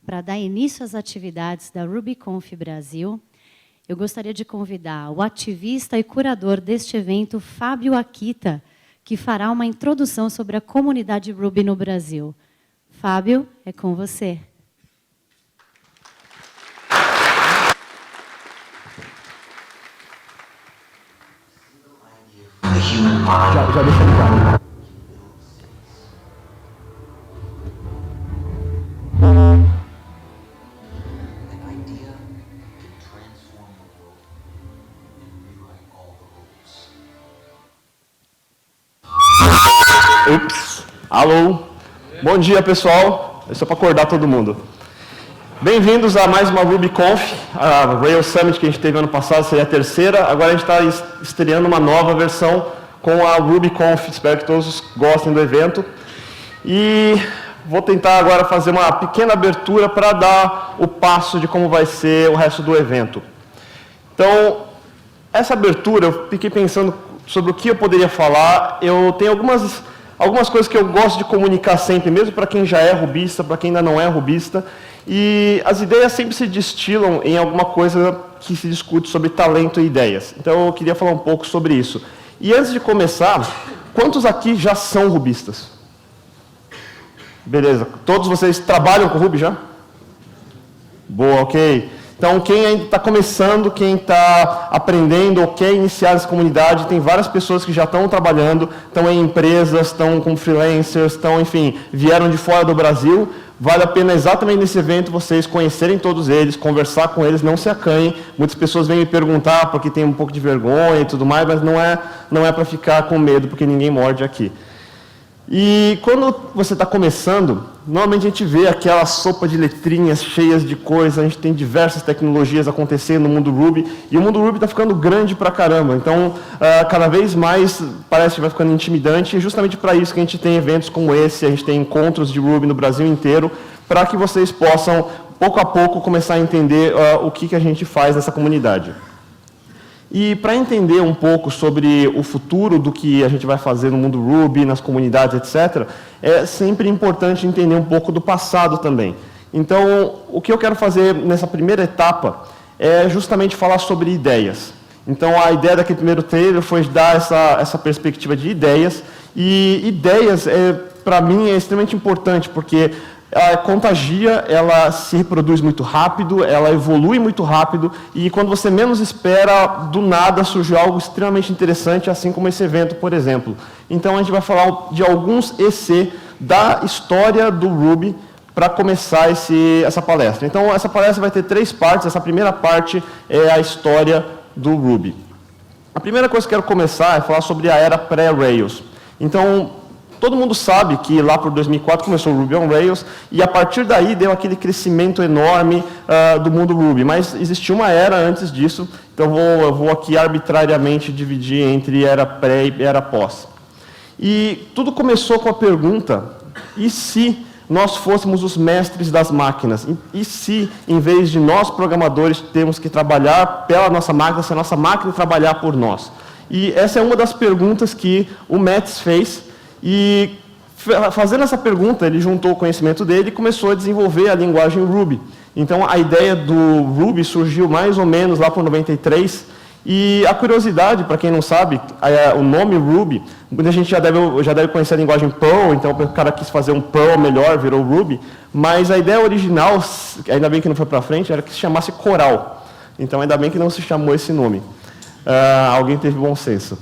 para dar início às atividades da RubyConf Brasil, eu gostaria de convidar o ativista e curador deste evento, Fábio Akita, que fará uma introdução sobre a comunidade Ruby no Brasil. Fábio, é com você. Já deixa ligado. Ups. Alô. Bom dia, pessoal. É só para acordar todo mundo. Bem-vindos a mais uma RubyConf, a Rails Summit que a gente teve ano passado, seria a terceira. Agora a gente está estreando uma nova versão com a RubyConf. Espero que todos gostem do evento. E vou tentar agora fazer uma pequena abertura para dar o passo de como vai ser o resto do evento. Então, essa abertura, eu fiquei pensando sobre o que eu poderia falar. Eu tenho algumas coisas que eu gosto de comunicar sempre, mesmo para quem já é rubista, para quem ainda não é rubista. E as ideias sempre se destilam em alguma coisa que se discute sobre talento e ideias. Então, eu queria falar um pouco sobre isso. E antes de começar, quantos aqui já são rubistas? Beleza. Todos vocês trabalham com Ruby já? Boa, ok. Então, quem ainda está começando, quem está aprendendo ou quer iniciar essa comunidade, tem várias pessoas que já estão trabalhando, estão em empresas, estão como freelancers, enfim, vieram de fora do Brasil. Vale a pena exatamente nesse evento vocês conhecerem todos eles, conversar com eles, não se acanhem. Muitas pessoas vêm me perguntar porque tem um pouco de vergonha e tudo mais, mas não é para ficar com medo, porque ninguém morde aqui. E quando você está começando, normalmente a gente vê aquela sopa de letrinhas cheias de coisa, a gente tem diversas tecnologias acontecendo no mundo Ruby, e o mundo Ruby está ficando grande pra caramba, então cada vez mais parece que vai ficando intimidante, e justamente para isso que a gente tem eventos como esse, a gente tem encontros de Ruby no Brasil inteiro, para que vocês possam, pouco a pouco, começar a entender o que a gente faz nessa comunidade. E para entender um pouco sobre o futuro do que a gente vai fazer no mundo Ruby, nas comunidades, etc., é sempre importante entender um pouco do passado também. Então, o que eu quero fazer nessa primeira etapa é justamente falar sobre ideias. Então, a ideia daquele primeiro trailer foi dar essa perspectiva de ideias. E ideias, para mim, é extremamente importante, porque a contagia, ela se reproduz muito rápido, ela evolui muito rápido, e quando você menos espera, do nada surge algo extremamente interessante, assim como esse evento, por exemplo. Então, a gente vai falar de alguns EC da história do Ruby para começar essa palestra. Então, essa palestra vai ter 3 partes. Essa primeira parte é a história do Ruby. A primeira coisa que eu quero começar é falar sobre a era pré-Rails. Então, todo mundo sabe que lá por 2004 começou o Ruby on Rails, e a partir daí deu aquele crescimento enorme do mundo Ruby. Mas existia uma era antes disso, então eu vou aqui arbitrariamente dividir entre era pré e era pós. E tudo começou com a pergunta: e se nós fôssemos os mestres das máquinas? E se, em vez de nós programadores temos que trabalhar pela nossa máquina, se a nossa máquina trabalhar por nós? E essa é uma das perguntas que o Mats fez. E fazendo essa pergunta, ele juntou o conhecimento dele e começou a desenvolver a linguagem Ruby. Então, a ideia do Ruby surgiu mais ou menos lá por 93. E a curiosidade, para quem não sabe, o nome Ruby, muita gente já deve conhecer a linguagem Perl, então o cara quis fazer um Perl melhor, virou Ruby. Mas a ideia original, ainda bem que não foi para frente, era que se chamasse Coral. Então, ainda bem que não se chamou esse nome. Alguém teve bom senso.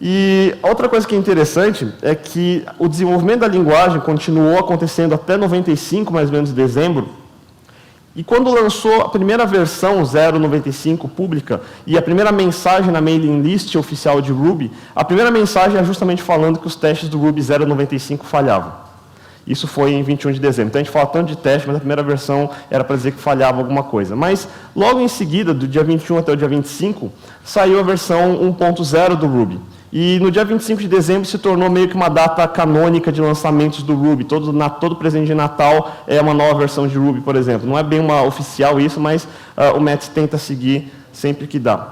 E outra coisa que é interessante é que o desenvolvimento da linguagem continuou acontecendo até 95, mais ou menos, dezembro. E quando lançou a primeira versão 0.95 pública e a primeira mensagem na mailing list oficial de Ruby, a primeira mensagem é justamente falando que os testes do Ruby 0.95 falhavam. Isso foi em 21 de dezembro. Então a gente fala tanto de teste, mas a primeira versão era para dizer que falhava alguma coisa. Mas logo em seguida, do dia 21 até o dia 25, saiu a versão 1.0 do Ruby. E no dia 25 de dezembro se tornou meio que uma data canônica de lançamentos do Ruby. Todo presente de Natal é uma nova versão de Ruby, por exemplo. Não é bem uma oficial isso, mas o Mats tenta seguir sempre que dá.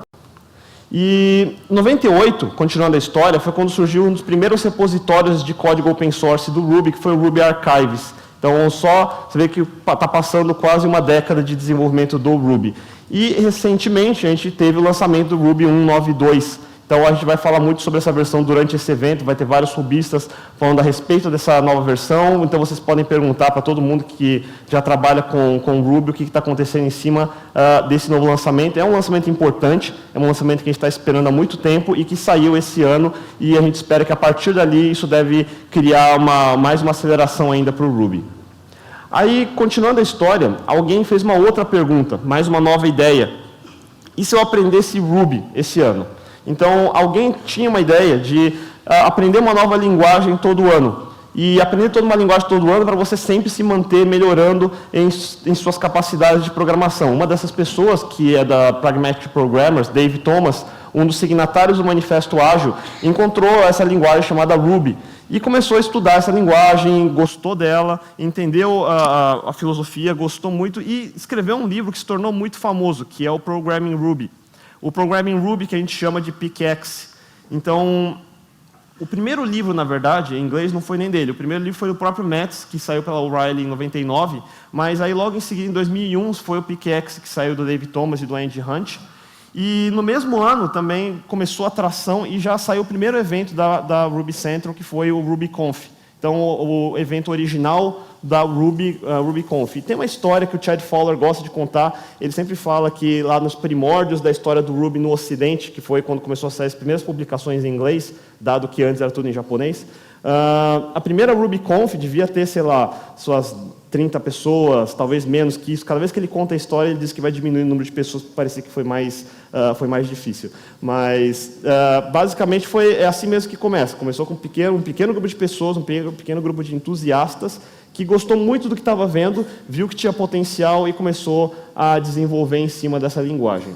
E em 98, continuando a história, foi quando surgiu um dos primeiros repositórios de código open source do Ruby, que foi o Ruby Archives, Então, você vê que está passando quase uma década de desenvolvimento do Ruby. E, recentemente, a gente teve o lançamento do Ruby 1.9.2. Então, a gente vai falar muito sobre essa versão durante esse evento, vai ter vários rubistas falando a respeito dessa nova versão, então vocês podem perguntar para todo mundo que já trabalha com Ruby o que está acontecendo em cima desse novo lançamento. É um lançamento importante, é um lançamento que a gente está esperando há muito tempo e que saiu esse ano, e a gente espera que a partir dali isso deve criar mais uma aceleração ainda para o Ruby. Aí, continuando a história, alguém fez uma outra pergunta, mais uma nova ideia. E se eu aprendesse Ruby esse ano? Então, alguém tinha uma ideia de aprender uma nova linguagem todo ano. E aprender toda uma linguagem todo ano para você sempre se manter melhorando em suas capacidades de programação. Uma dessas pessoas, que é da Pragmatic Programmers, Dave Thomas, um dos signatários do Manifesto Ágil, encontrou essa linguagem chamada Ruby. E começou a estudar essa linguagem, gostou dela, entendeu a filosofia, gostou muito e escreveu um livro que se tornou muito famoso, que é o Programming Ruby. O Programming Ruby, que a gente chama de Pickaxe. Então, o primeiro livro, na verdade, em inglês, não foi nem dele. O primeiro livro foi do próprio Metz, que saiu pela O'Reilly em 99, mas aí logo em seguida, em 2001, foi o Pickaxe, que saiu do Dave Thomas e do Andy Hunt. E no mesmo ano também começou a tração e já saiu o primeiro evento da Ruby Central, que foi o RubyConf. Então, o evento original da RubyConf. E tem uma história que o Chad Fowler gosta de contar. Ele sempre fala que lá nos primórdios da história do Ruby no Ocidente, que foi quando começou a sair as primeiras publicações em inglês, dado que antes era tudo em japonês, a primeira RubyConf devia ter, sei lá, suas 30 pessoas, talvez menos que isso. Cada vez que ele conta a história, ele diz que vai diminuir o número de pessoas, para parecer que foi mais difícil. Mas, basicamente, é assim mesmo que começa. Começou com um pequeno grupo de pessoas, um pequeno grupo de entusiastas, que gostou muito do que estava vendo, viu que tinha potencial e começou a desenvolver em cima dessa linguagem.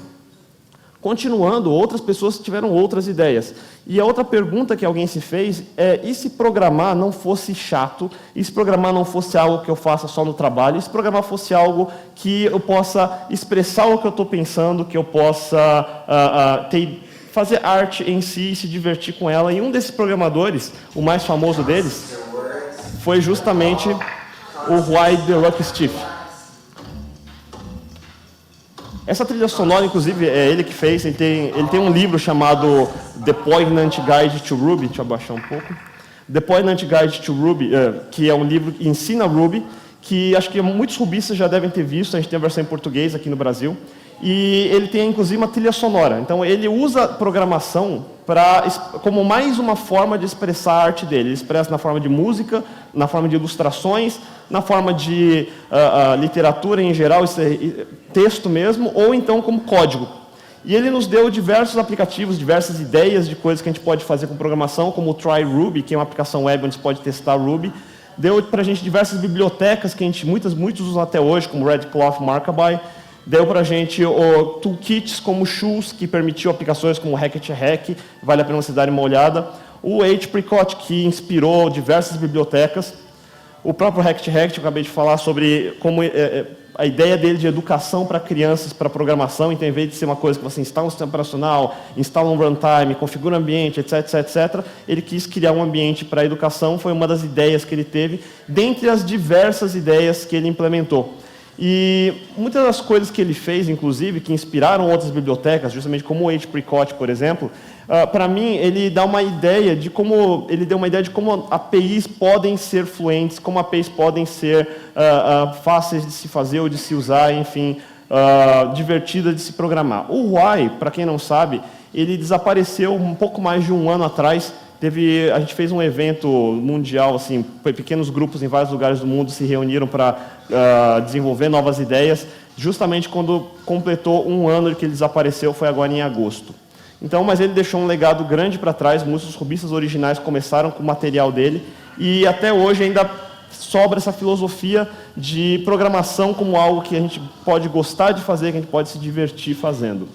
Continuando, outras pessoas tiveram outras ideias. E a outra pergunta que alguém se fez é: e se programar não fosse chato? E se programar não fosse algo que eu faça só no trabalho? E se programar fosse algo que eu possa expressar o que eu estou pensando, que eu possa fazer arte em si e se divertir com ela? E um desses programadores, o mais famoso deles, foi justamente o Wide the Lucky Stiff. Essa trilha sonora, inclusive, é ele que fez. Ele tem um livro chamado The Poignant Guide to Ruby. Deixa eu abaixar um pouco. The Poignant Guide to Ruby, que é um livro que ensina Ruby, que acho que muitos rubistas já devem ter visto. A gente tem a versão em português aqui no Brasil. E ele tem, inclusive, uma trilha sonora. Então, ele usa programação como mais uma forma de expressar a arte dele. Ele expressa na forma de música, na forma de ilustrações, na forma de literatura em geral, texto mesmo, ou então como código. E ele nos deu diversos aplicativos, diversas ideias de coisas que a gente pode fazer com programação, como o Try Ruby, que é uma aplicação web onde você pode testar Ruby. Deu para a gente diversas bibliotecas que muitos usam até hoje, como Redcloth, Markaby. Deu para a gente toolkits como Shoes, que permitiu aplicações como Hack, vale a pena você dar uma olhada. O Apricot, que inspirou diversas bibliotecas. O próprio Hack, que eu acabei de falar sobre como a ideia dele de educação para crianças, para programação. Então, em vez de ser uma coisa que você instala um sistema operacional, instala um runtime, configura um ambiente, etc., ele quis criar um ambiente para a educação. Foi uma das ideias que ele teve, dentre as diversas ideias que ele implementou. E muitas das coisas que ele fez, inclusive, que inspiraram outras bibliotecas, justamente como o Apricot, por exemplo, para mim, ele dá uma ideia de como APIs podem ser fluentes, como APIs podem ser fáceis de se fazer ou de se usar, enfim, divertidas de se programar. O Why, para quem não sabe, ele desapareceu um pouco mais de um ano atrás. A gente fez um evento mundial, assim, pequenos grupos em vários lugares do mundo se reuniram para desenvolver novas ideias, justamente quando completou um ano de que ele desapareceu, foi agora em agosto. Então, mas ele deixou um legado grande para trás, muitos dos rubistas originais começaram com o material dele, e até hoje ainda sobra essa filosofia de programação como algo que a gente pode gostar de fazer, que a gente pode se divertir fazendo.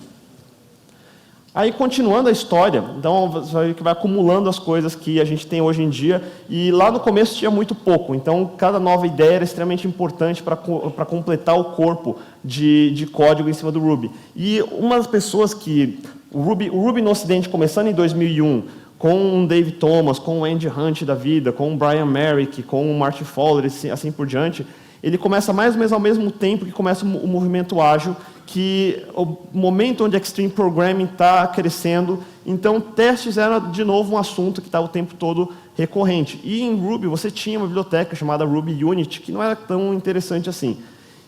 Aí, continuando a história, então você vai ver que vai acumulando as coisas que a gente tem hoje em dia, e lá no começo tinha muito pouco, então cada nova ideia era extremamente importante para completar o corpo de código em cima do Ruby. E uma das pessoas que... O Ruby no Ocidente, começando em 2001, com o Dave Thomas, com o Andy Hunt da vida, com o Brian Merrick, com o Martin Fowler, assim por diante, ele começa mais ou menos ao mesmo tempo que começa o movimento ágil, que o momento onde Extreme Programming está crescendo. Então, testes era, de novo, um assunto que está o tempo todo recorrente. E em Ruby, você tinha uma biblioteca chamada Ruby Unit, que não era tão interessante assim.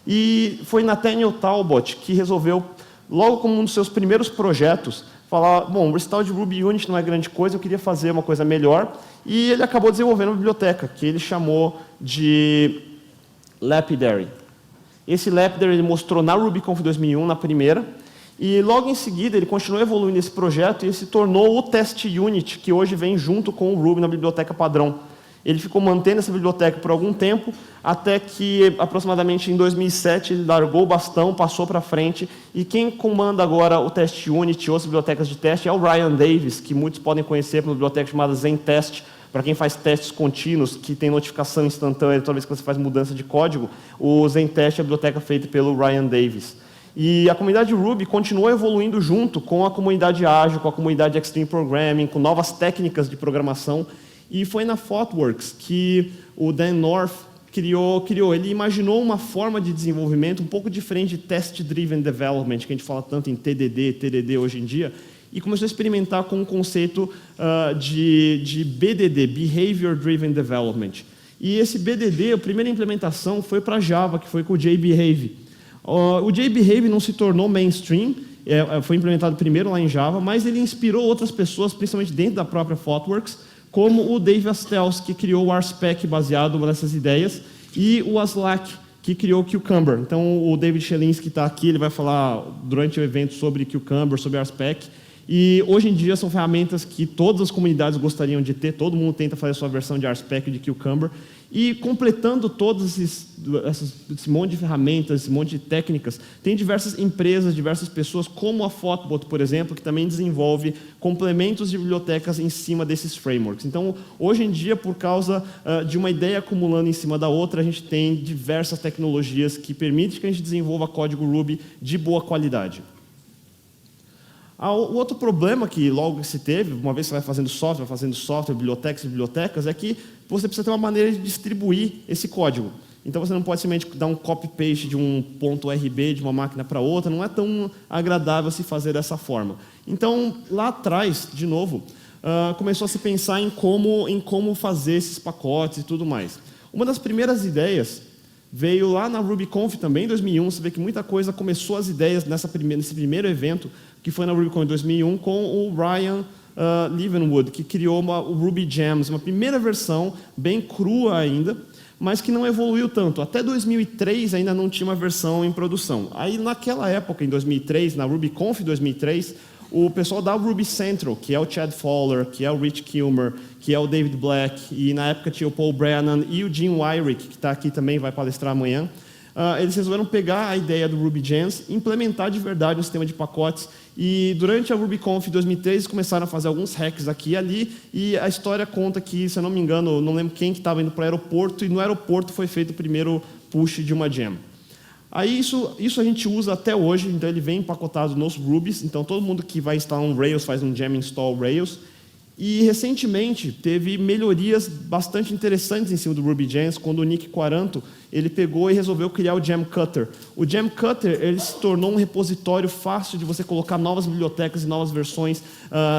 E foi Nathaniel Talbot que resolveu, logo como um dos seus primeiros projetos, falar, bom, o restore de Ruby Unit não é grande coisa, eu queria fazer uma coisa melhor. E ele acabou desenvolvendo uma biblioteca, que ele chamou de Lapidary. Esse Lapidary ele mostrou na RubyConf 2001, na primeira, e logo em seguida ele continuou evoluindo esse projeto e ele se tornou o Test Unit, que hoje vem junto com o Ruby na biblioteca padrão. Ele ficou mantendo essa biblioteca por algum tempo, até que aproximadamente em 2007 ele largou o bastão, passou para frente, e quem comanda agora o Test Unit e outras bibliotecas de teste é o Ryan Davis, que muitos podem conhecer por uma biblioteca chamada ZenTest, para quem faz testes contínuos, que tem notificação instantânea toda vez que você faz mudança de código. O ZenTest é a biblioteca feita pelo Ryan Davis. E a comunidade Ruby continuou evoluindo junto com a comunidade ágil, com a comunidade Extreme Programming, com novas técnicas de programação. E foi na ThoughtWorks que o Dan North criou. Ele imaginou uma forma de desenvolvimento um pouco diferente de Test-Driven Development, que a gente fala tanto em TDD hoje em dia, e começou a experimentar com o conceito de BDD, Behavior Driven Development. E esse BDD, a primeira implementação foi para Java, que foi com o JBehave. O JBehave não se tornou mainstream, foi implementado primeiro lá em Java, mas ele inspirou outras pessoas, principalmente dentro da própria ThoughtWorks, como o Dave Astels, que criou o RSpec baseado nessas ideias, e o Aslak, que criou o Cucumber. Então, o David Shelinski está aqui, ele vai falar durante o evento sobre Cucumber, sobre RSpec. E hoje em dia são ferramentas que todas as comunidades gostariam de ter, todo mundo tenta fazer a sua versão de RSpec de Cucumber. E completando todos esse monte de ferramentas, esse monte de técnicas, tem diversas empresas, diversas pessoas, como a Thoughtbot, por exemplo, que também desenvolve complementos de bibliotecas em cima desses frameworks. Então, hoje em dia, por causa de uma ideia acumulando em cima da outra, a gente tem diversas tecnologias que permitem que a gente desenvolva código Ruby de boa qualidade. O outro problema que logo se teve, uma vez que você vai fazendo software, bibliotecas, é que você precisa ter uma maneira de distribuir esse código. Então, você não pode simplesmente dar um copy-paste de um .rb de uma máquina para outra, não é tão agradável se fazer dessa forma. Então, lá atrás, de novo, começou a se pensar em como fazer esses pacotes e tudo mais. Uma das primeiras ideias veio lá na RubyConf também, em 2001, você vê que muita coisa começou as ideias nesse primeiro evento, que foi na RubyConf 2001, com o Ryan Leavenwood, que criou o Ruby Gems, uma primeira versão, bem crua ainda, mas que não evoluiu tanto. Até 2003 ainda não tinha uma versão em produção. Aí, naquela época, em 2003, na RubyConf 2003, o pessoal da Ruby Central, que é o Chad Fowler, que é o Rich Kilmer, que é o David Black, e na época tinha o Paul Brennan e o Jim Weirich, que está aqui também, vai palestrar amanhã, eles resolveram pegar a ideia do Ruby Gems, implementar de verdade um sistema de pacotes, e durante a RubyConf 2003 começaram a fazer alguns hacks aqui e ali, e a história conta que, se eu não me engano, não lembro quem que estava indo para o aeroporto, e no aeroporto foi feito o primeiro push de uma gem. Aí isso a gente usa até hoje, então ele vem empacotado nos Rubys, então todo mundo que vai instalar um Rails faz um gem install Rails. E recentemente teve melhorias bastante interessantes em cima do Ruby Gems, quando o Nick Quaranto ele pegou e resolveu criar o Gem Cutter. O Gem Cutter ele se tornou um repositório fácil de você colocar novas bibliotecas e novas versões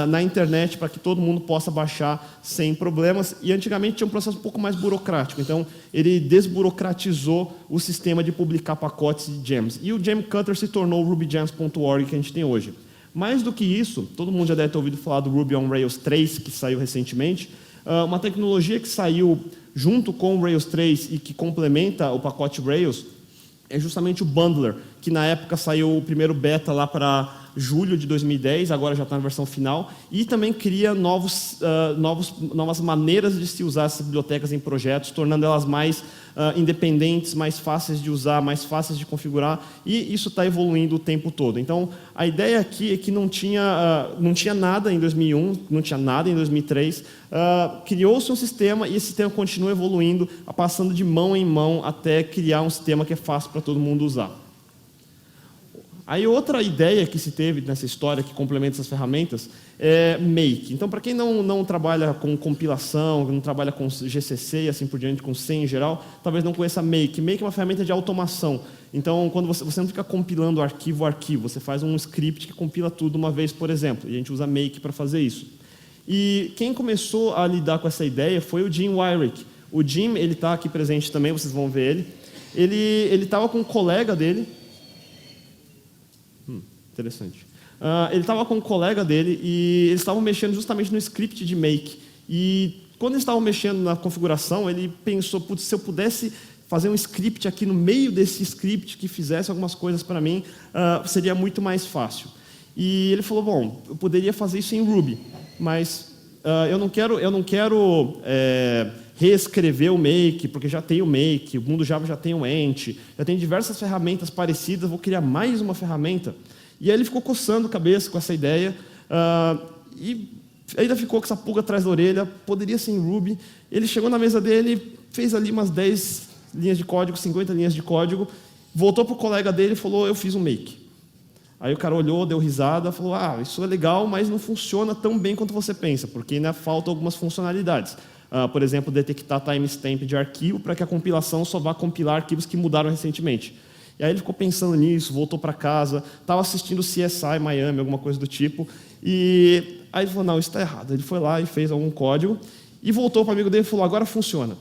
na internet para que todo mundo possa baixar sem problemas. E antigamente tinha um processo um pouco mais burocrático, então ele desburocratizou o sistema de publicar pacotes de gems. E o Gem Cutter se tornou o rubygems.org que a gente tem hoje. Mais do que isso, todo mundo já deve ter ouvido falar do Ruby on Rails 3, que saiu recentemente. Uma tecnologia que saiu junto com o Rails 3 e que complementa o pacote Rails é justamente o Bundler, que na época saiu o primeiro beta lá para julho de 2010, agora já está na versão final, e também cria novas maneiras de se usar essas bibliotecas em projetos, tornando elas mais independentes, mais fáceis de usar, mais fáceis de configurar, e isso está evoluindo o tempo todo. Então, a ideia aqui é que não tinha nada em 2001, não tinha nada em 2003, criou-se um sistema e esse sistema continua evoluindo, passando de mão em mão até criar um sistema que é fácil para todo mundo usar. Aí outra ideia que se teve nessa história que complementa essas ferramentas é Make. Então, para quem não trabalha com compilação, não trabalha com GCC e assim por diante, com C em geral, talvez não conheça Make. Make é uma ferramenta de automação. Então, quando você não fica compilando arquivo a arquivo, você faz um script que compila tudo uma vez, por exemplo, e a gente usa Make para fazer isso. E quem começou a lidar com essa ideia foi o Jim Weirich. O Jim, ele está aqui presente também, vocês vão ver ele. Ele estava com um colega dele. Interessante. Ele estava com um colega dele e eles estavam mexendo justamente no script de Make. E quando eles estavam mexendo na configuração, ele pensou, putz, se eu pudesse fazer um script aqui no meio desse script que fizesse algumas coisas para mim, seria muito mais fácil. E ele falou, bom, eu poderia fazer isso em Ruby, mas eu não quero reescrever o Make, porque já tem o Make, o mundo Java já tem o Ent, já tem diversas ferramentas parecidas, vou criar mais uma ferramenta. E aí ele ficou coçando a cabeça com essa ideia, e ainda ficou com essa pulga atrás da orelha, poderia ser em Ruby. Ele chegou na mesa dele, fez ali umas 10 linhas de código, 50 linhas de código, voltou para o colega dele e falou, eu fiz um Make. Aí o cara olhou, deu risada, falou, isso é legal, mas não funciona tão bem quanto você pensa, porque ainda falta algumas funcionalidades. Por exemplo, detectar timestamp de arquivo para que a compilação só vá compilar arquivos que mudaram recentemente. E aí ele ficou pensando nisso, voltou para casa, estava assistindo CSI Miami, alguma coisa do tipo, e aí ele falou, não, isso está errado. Ele foi lá e fez algum código, e voltou para o amigo dele e falou, agora funciona.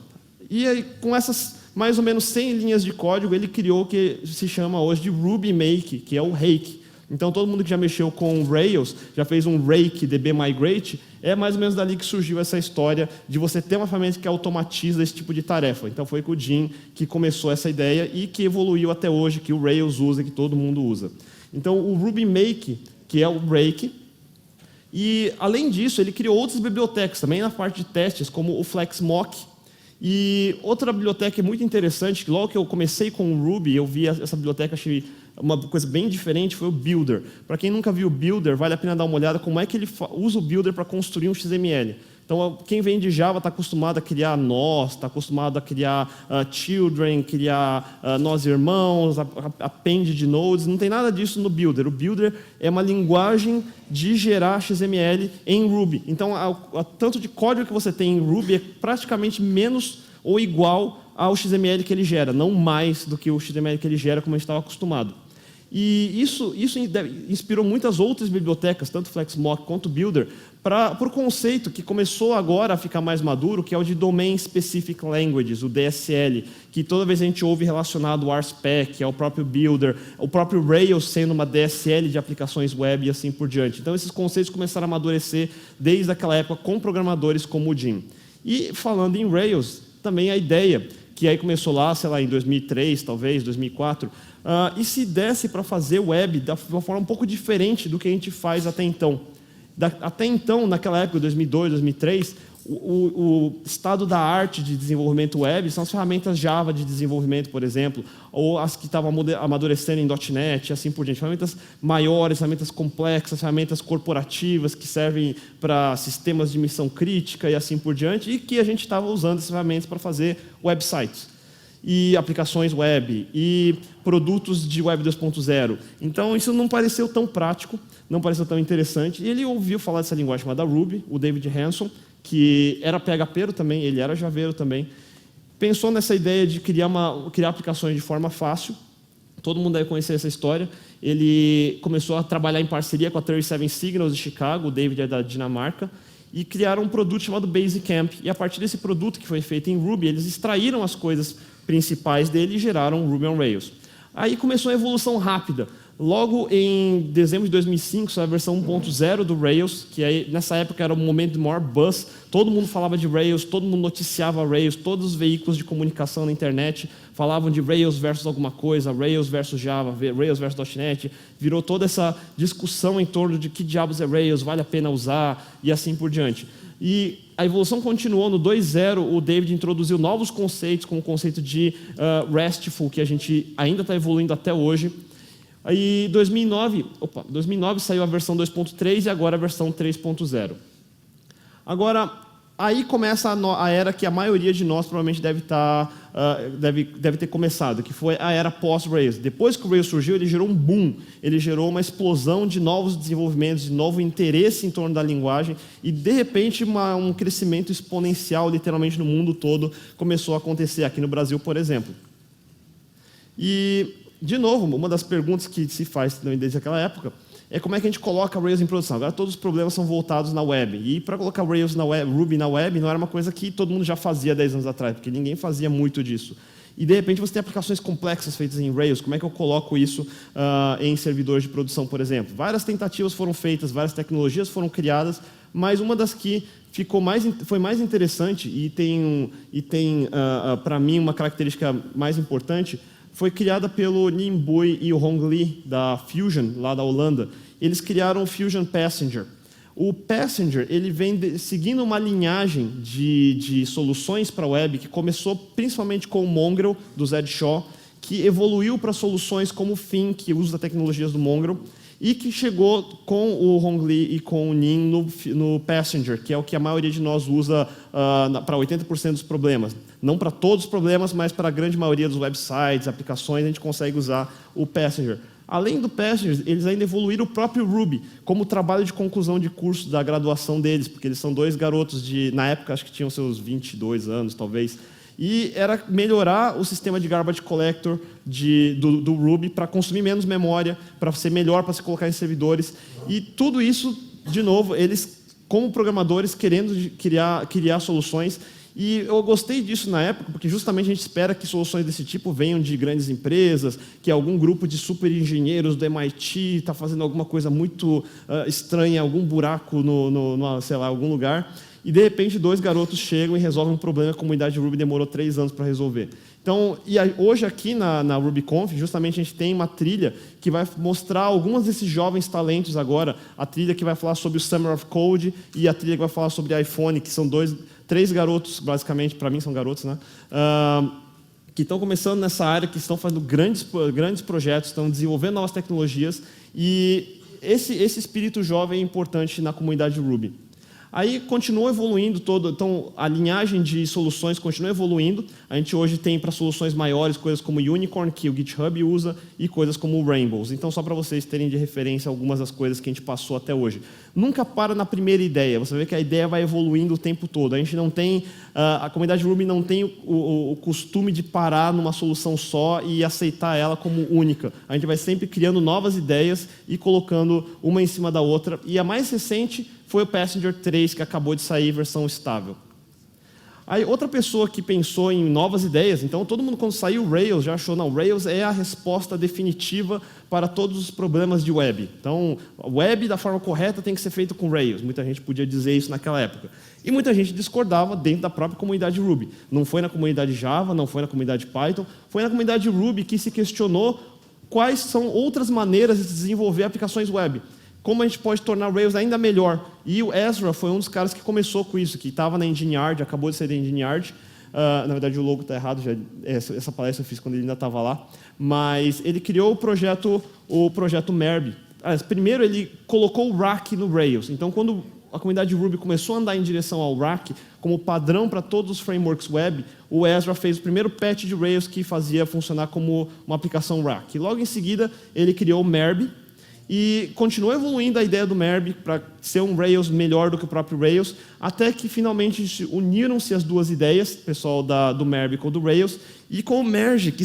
E aí, com essas mais ou menos 100 linhas de código, ele criou o que se chama hoje de Ruby Make, que é o Rake. Então, todo mundo que já mexeu com Rails, já fez um Rake DB Migrate, é mais ou menos dali que surgiu essa história de você ter uma ferramenta que automatiza esse tipo de tarefa. Então, foi com o Jim que começou essa ideia e que evoluiu até hoje, que o Rails usa, que todo mundo usa. Então, o Ruby Make, que é o Rake, e, além disso, ele criou outras bibliotecas também na parte de testes, como o FlexMock. E outra biblioteca muito interessante, que logo que eu comecei com o Ruby, eu vi essa biblioteca, achei uma coisa bem diferente, foi o Builder. Para quem nunca viu o Builder, vale a pena dar uma olhada como é que ele usa o Builder para construir um XML. Então, quem vem de Java está acostumado a criar nós, está acostumado a criar children, criar nós irmãos, append de nodes, não tem nada disso no Builder. O Builder é uma linguagem de gerar XML em Ruby. Então, o tanto de código que você tem em Ruby é praticamente menos ou igual ao XML que ele gera, não mais do que o XML que ele gera, como a gente estava acostumado. E isso inspirou muitas outras bibliotecas, tanto FlexMock quanto Builder, para o conceito que começou agora a ficar mais maduro, que é o de Domain Specific Languages, o DSL, que toda vez a gente ouve relacionado ao RSpec, ao próprio Builder, o próprio Rails sendo uma DSL de aplicações web e assim por diante. Então, esses conceitos começaram a amadurecer desde aquela época com programadores como o Jim. E, falando em Rails, também a ideia, que aí começou lá, sei lá, em 2003, talvez, 2004, e se desse para fazer web de uma forma um pouco diferente do que a gente faz até então. Até então, naquela época, 2002, 2003, o estado da arte de desenvolvimento web são as ferramentas Java de desenvolvimento, por exemplo, ou as que estavam amadurecendo em .NET, e assim por diante. Ferramentas maiores, ferramentas complexas, ferramentas corporativas que servem para sistemas de missão crítica e assim por diante, e que a gente estava usando essas ferramentas para fazer websites e aplicações web, e produtos de Web 2.0. Então, isso não pareceu tão prático, não pareceu tão interessante. E ele ouviu falar dessa linguagem chamada Ruby, o David Hanson, que era PHPero também, ele era Javeiro também, pensou nessa ideia de criar aplicações de forma fácil. Todo mundo deve conhecer essa história. Ele começou a trabalhar em parceria com a 37 Signals de Chicago, o David é da Dinamarca, e criaram um produto chamado Basecamp. E a partir desse produto, que foi feito em Ruby, eles extraíram as coisas principais dele e geraram Ruby on Rails. Aí começou a evolução rápida. Logo em dezembro de 2005, saiu a versão 1.0 do Rails, que aí, nessa época era o momento de maior buzz. Todo mundo falava de Rails, todo mundo noticiava Rails, todos os veículos de comunicação na internet falavam de Rails versus alguma coisa, Rails versus Java, Rails versus .NET. Virou toda essa discussão em torno de que diabos é Rails, vale a pena usar e assim por diante. E a evolução continuou. No 2.0, o David introduziu novos conceitos, como o conceito de RESTful, que a gente ainda está evoluindo até hoje. Aí, em 2009 saiu a versão 2.3 e agora a versão 3.0. Agora, aí começa a era que a maioria de nós provavelmente deve ter começado, que foi a era pós-Rails. Depois que o Rails surgiu, ele gerou um boom, ele gerou uma explosão de novos desenvolvimentos, de novo interesse em torno da linguagem, e, de repente, um crescimento exponencial, literalmente, no mundo todo, começou a acontecer, aqui no Brasil, por exemplo. E, de novo, uma das perguntas que se faz também desde aquela época é como é que a gente coloca Rails em produção. Agora todos os problemas são voltados na web. E para colocar Rails na web, Ruby na web, não era uma coisa que todo mundo já fazia 10 anos atrás, porque ninguém fazia muito disso. E, de repente, você tem aplicações complexas feitas em Rails. Como é que eu coloco isso em servidores de produção, por exemplo? Várias tentativas foram feitas, várias tecnologias foram criadas, mas uma das que foi mais interessante e tem para mim, uma característica mais importante, foi criada pelo Ninh Bui e o Hong Lee, da Fusion, lá da Holanda. Eles criaram o Fusion Passenger. O Passenger ele vem seguindo uma linhagem de soluções para a web que começou principalmente com o Mongrel, do Zed Shaw, que evoluiu para soluções como o Fin, que usa tecnologias do Mongrel, e que chegou com o Hong Lee e com o Ninh no Passenger, que é o que a maioria de nós usa para 80% dos problemas. Não para todos os problemas, mas para a grande maioria dos websites, aplicações, a gente consegue usar o Passenger. Além do Passenger, eles ainda evoluíram o próprio Ruby, como trabalho de conclusão de curso da graduação deles, porque eles são dois garotos na época, acho que tinham seus 22 anos, talvez, e era melhorar o sistema de garbage collector do Ruby para consumir menos memória, para ser melhor para se colocar em servidores. E tudo isso, de novo, eles, como programadores, querendo criar soluções. E eu gostei disso na época, porque justamente a gente espera que soluções desse tipo venham de grandes empresas, que algum grupo de super engenheiros do MIT está fazendo alguma coisa muito estranha, algum buraco sei lá, algum lugar. E, de repente, dois garotos chegam e resolvem um problema que a comunidade Ruby demorou 3 anos para resolver. Então, hoje aqui na RubyConf, justamente a gente tem uma trilha que vai mostrar alguns desses jovens talentos agora, a trilha que vai falar sobre o Summer of Code e a trilha que vai falar sobre iPhone, que são 3 garotos, basicamente, para mim são garotos, né? Que estão começando nessa área, que estão fazendo grandes projetos, estão desenvolvendo novas tecnologias, e esse espírito jovem é importante na comunidade Ruby. Aí continua evoluindo então a linhagem de soluções continua evoluindo. A gente hoje tem para soluções maiores coisas como Unicorn, que o GitHub usa, e coisas como Rainbows. Então, só para vocês terem de referência algumas das coisas que a gente passou até hoje. Nunca para na primeira ideia, você vê que a ideia vai evoluindo o tempo todo. A gente não tem, a comunidade Ruby não tem o costume de parar numa solução só e aceitar ela como única. A gente vai sempre criando novas ideias e colocando uma em cima da outra. E a mais recente foi o Passenger 3, que acabou de sair, versão estável. Aí, outra pessoa que pensou em novas ideias, então todo mundo quando saiu o Rails já achou, não, Rails é a resposta definitiva para todos os problemas de web. Então, a web da forma correta tem que ser feita com Rails. Muita gente podia dizer isso naquela época. E muita gente discordava dentro da própria comunidade Ruby. Não foi na comunidade Java, não foi na comunidade Python, foi na comunidade Ruby que se questionou quais são outras maneiras de desenvolver aplicações web. Como a gente pode tornar o Rails ainda melhor. E o Ezra foi um dos caras que começou com isso, que estava na Engine Yard, acabou de sair da Engine Yard. Na verdade, o logo está errado, essa palestra eu fiz quando ele ainda estava lá. Mas ele criou o projeto Merby. Primeiro, ele colocou o Rack no Rails. Então, quando a comunidade Ruby começou a andar em direção ao Rack, como padrão para todos os frameworks web, o Ezra fez o primeiro patch de Rails que fazia funcionar como uma aplicação Rack. E logo em seguida, ele criou o Merby, e continuou evoluindo a ideia do Merby para ser um Rails melhor do que o próprio Rails, até que finalmente uniram-se as duas ideias, pessoal do Merby com o do Rails, e com o Merge, que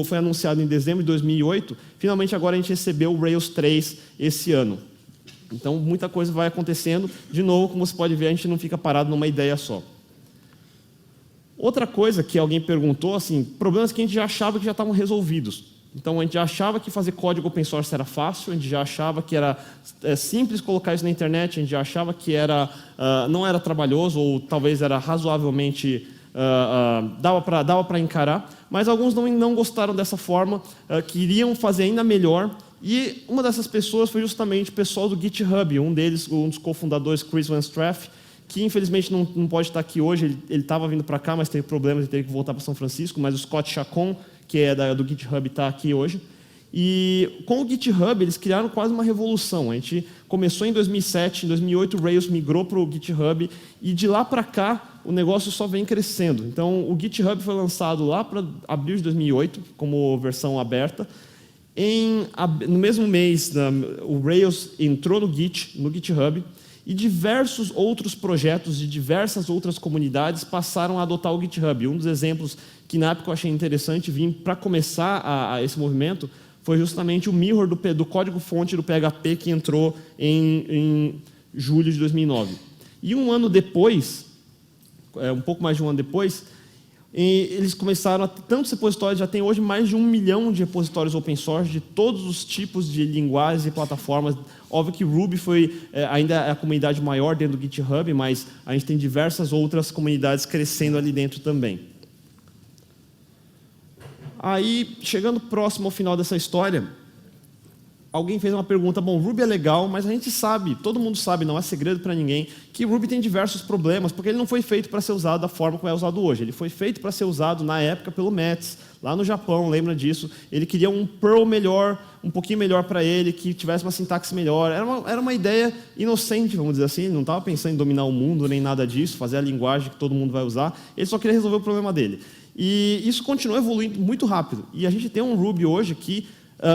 foi anunciado em dezembro de 2008, finalmente agora a gente recebeu o Rails 3 esse ano. Então, muita coisa vai acontecendo. De novo, como você pode ver, a gente não fica parado numa ideia só. Outra coisa que alguém perguntou, assim, problemas que a gente já achava que já estavam resolvidos. Então, a gente já achava que fazer código open source era fácil, a gente já achava que era simples colocar isso na internet, a gente já achava que não era trabalhoso, ou talvez era razoavelmente... dava para encarar, mas alguns não gostaram dessa forma, queriam fazer ainda melhor. E uma dessas pessoas foi justamente o pessoal do GitHub, um dos cofundadores, Chris Van Straff, que infelizmente não pode estar aqui hoje, ele estava vindo para cá, mas teve problemas e teve que voltar para São Francisco, mas o Scott Chacon, que é do GitHub, está aqui hoje. E com o GitHub, eles criaram quase uma revolução. A gente começou em 2007, em 2008 o Rails migrou para o GitHub, e de lá para cá o negócio só vem crescendo. Então, o GitHub foi lançado lá para abril de 2008, como versão aberta. No mesmo mês, o Rails entrou no GitHub, e diversos outros projetos de diversas outras comunidades passaram a adotar o GitHub. Um dos exemplos que na época eu achei interessante vir para começar a esse movimento foi justamente o mirror do código-fonte do PHP, que entrou em julho de 2009. E um ano depois, um pouco mais de um ano depois, eles começaram a ter tantos repositórios, já tem hoje mais de 1 milhão de repositórios open source de todos os tipos de linguagens e plataformas. Óbvio que Ruby ainda é a comunidade maior dentro do GitHub, mas a gente tem diversas outras comunidades crescendo ali dentro também. Aí, chegando próximo ao final dessa história, alguém fez uma pergunta: bom, Ruby é legal, mas a gente sabe, todo mundo sabe, não é segredo para ninguém, que Ruby tem diversos problemas, porque ele não foi feito para ser usado da forma como é usado hoje. Ele foi feito para ser usado, na época, pelo Metz, lá no Japão, lembra disso? Ele queria um Perl melhor, um pouquinho melhor para ele, que tivesse uma sintaxe melhor. Era uma ideia inocente, vamos dizer assim. Ele não estava pensando em dominar o mundo, nem nada disso, fazer a linguagem que todo mundo vai usar. Ele só queria resolver o problema dele. E isso continua evoluindo muito rápido. E a gente tem um Ruby hoje que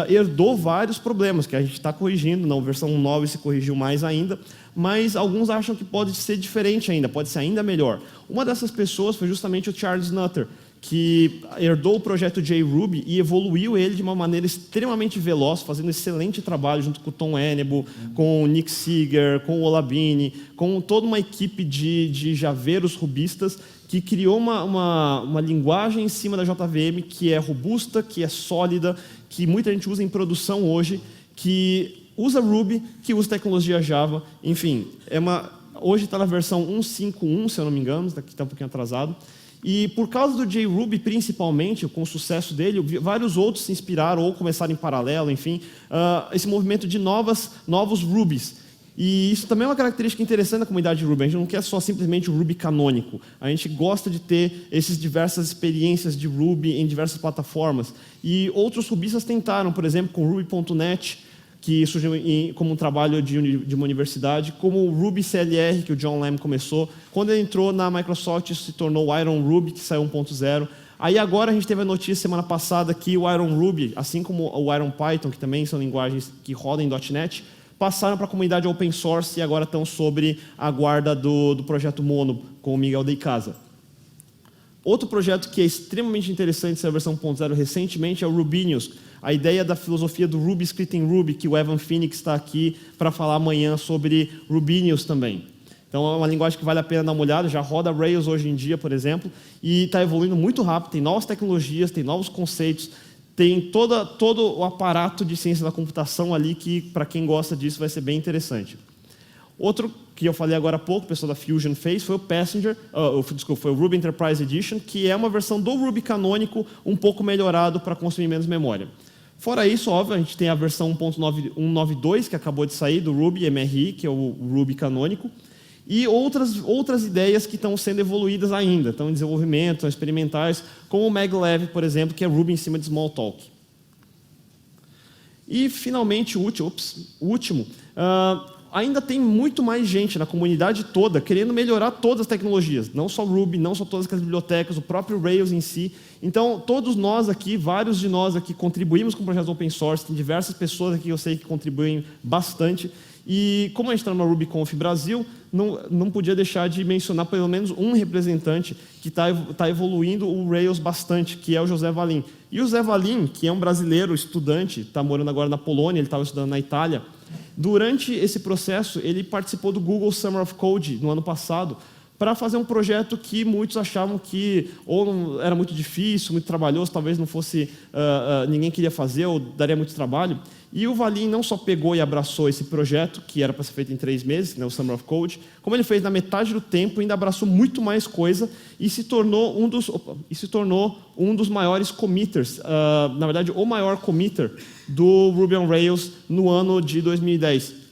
herdou vários problemas, que a gente está corrigindo. Na versão 9 se corrigiu mais ainda, mas alguns acham que pode ser diferente ainda, pode ser ainda melhor. Uma dessas pessoas foi justamente o Charles Nutter, que herdou o projeto JRuby e evoluiu ele de uma maneira extremamente veloz, fazendo excelente trabalho junto com o Tom Enebo, com o Nick Seeger, com o Olabini, com toda uma equipe de javeiros rubistas, que criou uma linguagem em cima da JVM que é robusta, que é sólida, que muita gente usa em produção hoje, que usa Ruby, que usa tecnologia Java. Enfim, hoje está na versão 1.5.1, se eu não me engano, que está um pouquinho atrasado. E por causa do JRuby, principalmente, com o sucesso dele, vários outros se inspiraram ou começaram em paralelo, enfim, esse movimento de novos Rubys. E isso também é uma característica interessante da comunidade de Ruby. A gente não quer só simplesmente o Ruby canônico. A gente gosta de ter essas diversas experiências de Ruby em diversas plataformas. E outros rubistas tentaram, por exemplo, com Ruby.net, que surgiu como um trabalho de uma universidade, como o Ruby CLR, que o John Lamb começou. Quando ele entrou na Microsoft, isso se tornou o Iron Ruby, que saiu 1.0. Aí agora a gente teve a notícia semana passada que o Iron Ruby, assim como o Iron Python, que também são linguagens que rodam em .NET, passaram para a comunidade open source e agora estão sobre a guarda do projeto Mono, com o Miguel de Casa. Outro projeto que é extremamente interessante, essa versão 1.0 recentemente, é o Rubinius. A ideia da filosofia do Ruby escrita em Ruby, que o Evan Phoenix está aqui para falar amanhã sobre Rubinius também. Então é uma linguagem que vale a pena dar uma olhada, já roda Rails hoje em dia, por exemplo, e está evoluindo muito rápido, tem novas tecnologias, tem novos conceitos, tem todo o aparato de ciência da computação ali que, para quem gosta disso, vai ser bem interessante. Outro que eu falei agora há pouco, o pessoal da Fusion fez, foi o Passenger, foi o Ruby Enterprise Edition, que é uma versão do Ruby canônico um pouco melhorado para consumir menos memória. Fora isso, óbvio, a gente tem a versão 1.192, que acabou de sair, do Ruby MRI, que é o Ruby canônico, e outras ideias que estão sendo evoluídas ainda, estão em desenvolvimento, estão experimentais, como o maglev, por exemplo, que é Ruby em cima de Smalltalk. E, finalmente, o último, ainda tem muito mais gente na comunidade toda querendo melhorar todas as tecnologias, não só Ruby, não só todas as bibliotecas, o próprio Rails em si. Então, todos nós aqui, vários de nós aqui, contribuímos com projetos open source, tem diversas pessoas aqui que eu sei que contribuem bastante. E como a gente está no RubyConf Brasil, não podia deixar de mencionar pelo menos um representante que está evoluindo o Rails bastante, que é o José Valim. E o José Valim, que é um brasileiro estudante, está morando agora na Polônia, ele estava estudando na Itália. Durante esse processo, ele participou do Google Summer of Code no ano passado, para fazer um projeto que muitos achavam que ou era muito difícil, muito trabalhoso, talvez não fosse, ninguém queria fazer ou daria muito trabalho. E o Valim não só pegou e abraçou esse projeto, que era para ser feito em 3 meses, né, o Summer of Code, como ele fez na metade do tempo, ainda abraçou muito mais coisa e se tornou um dos maiores committers, na verdade, o maior committer do Ruby on Rails no ano de 2010.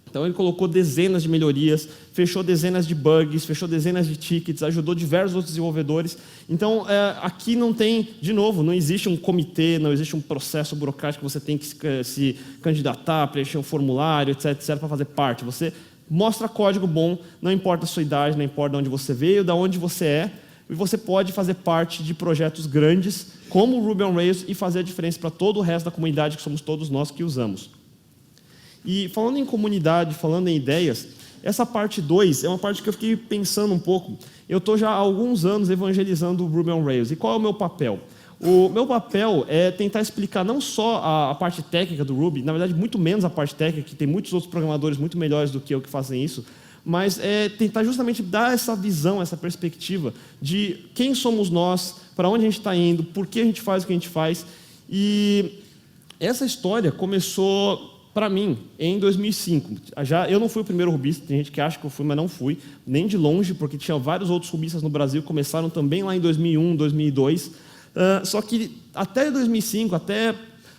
Então, ele colocou dezenas de melhorias, fechou dezenas de bugs, fechou dezenas de tickets, ajudou diversos outros desenvolvedores. Então, aqui não tem, de novo, não existe um comitê, não existe um processo burocrático que você tem que se candidatar, preencher um formulário, etc., para fazer parte. Você mostra código bom, não importa a sua idade, não importa de onde você veio, de onde você é, e você pode fazer parte de projetos grandes, como o Ruby on Rails, e fazer a diferença para todo o resto da comunidade, que somos todos nós que usamos. E falando em comunidade, falando em ideias, essa parte 2 é uma parte que eu fiquei pensando um pouco. Eu estou já há alguns anos evangelizando o Ruby on Rails. E qual é o meu papel? O meu papel é tentar explicar não só a parte técnica do Ruby, na verdade muito menos a parte técnica, que tem muitos outros programadores muito melhores do que eu que fazem isso, mas é tentar justamente dar essa visão, essa perspectiva de quem somos nós, para onde a gente está indo, por que a gente faz o que a gente faz. E essa história começou, para mim, em 2005. Eu não fui o primeiro rubista, tem gente que acha que eu fui, mas não fui, nem de longe, porque tinha vários outros rubistas no Brasil que começaram também lá em 2001, 2002. Só que até 2005, até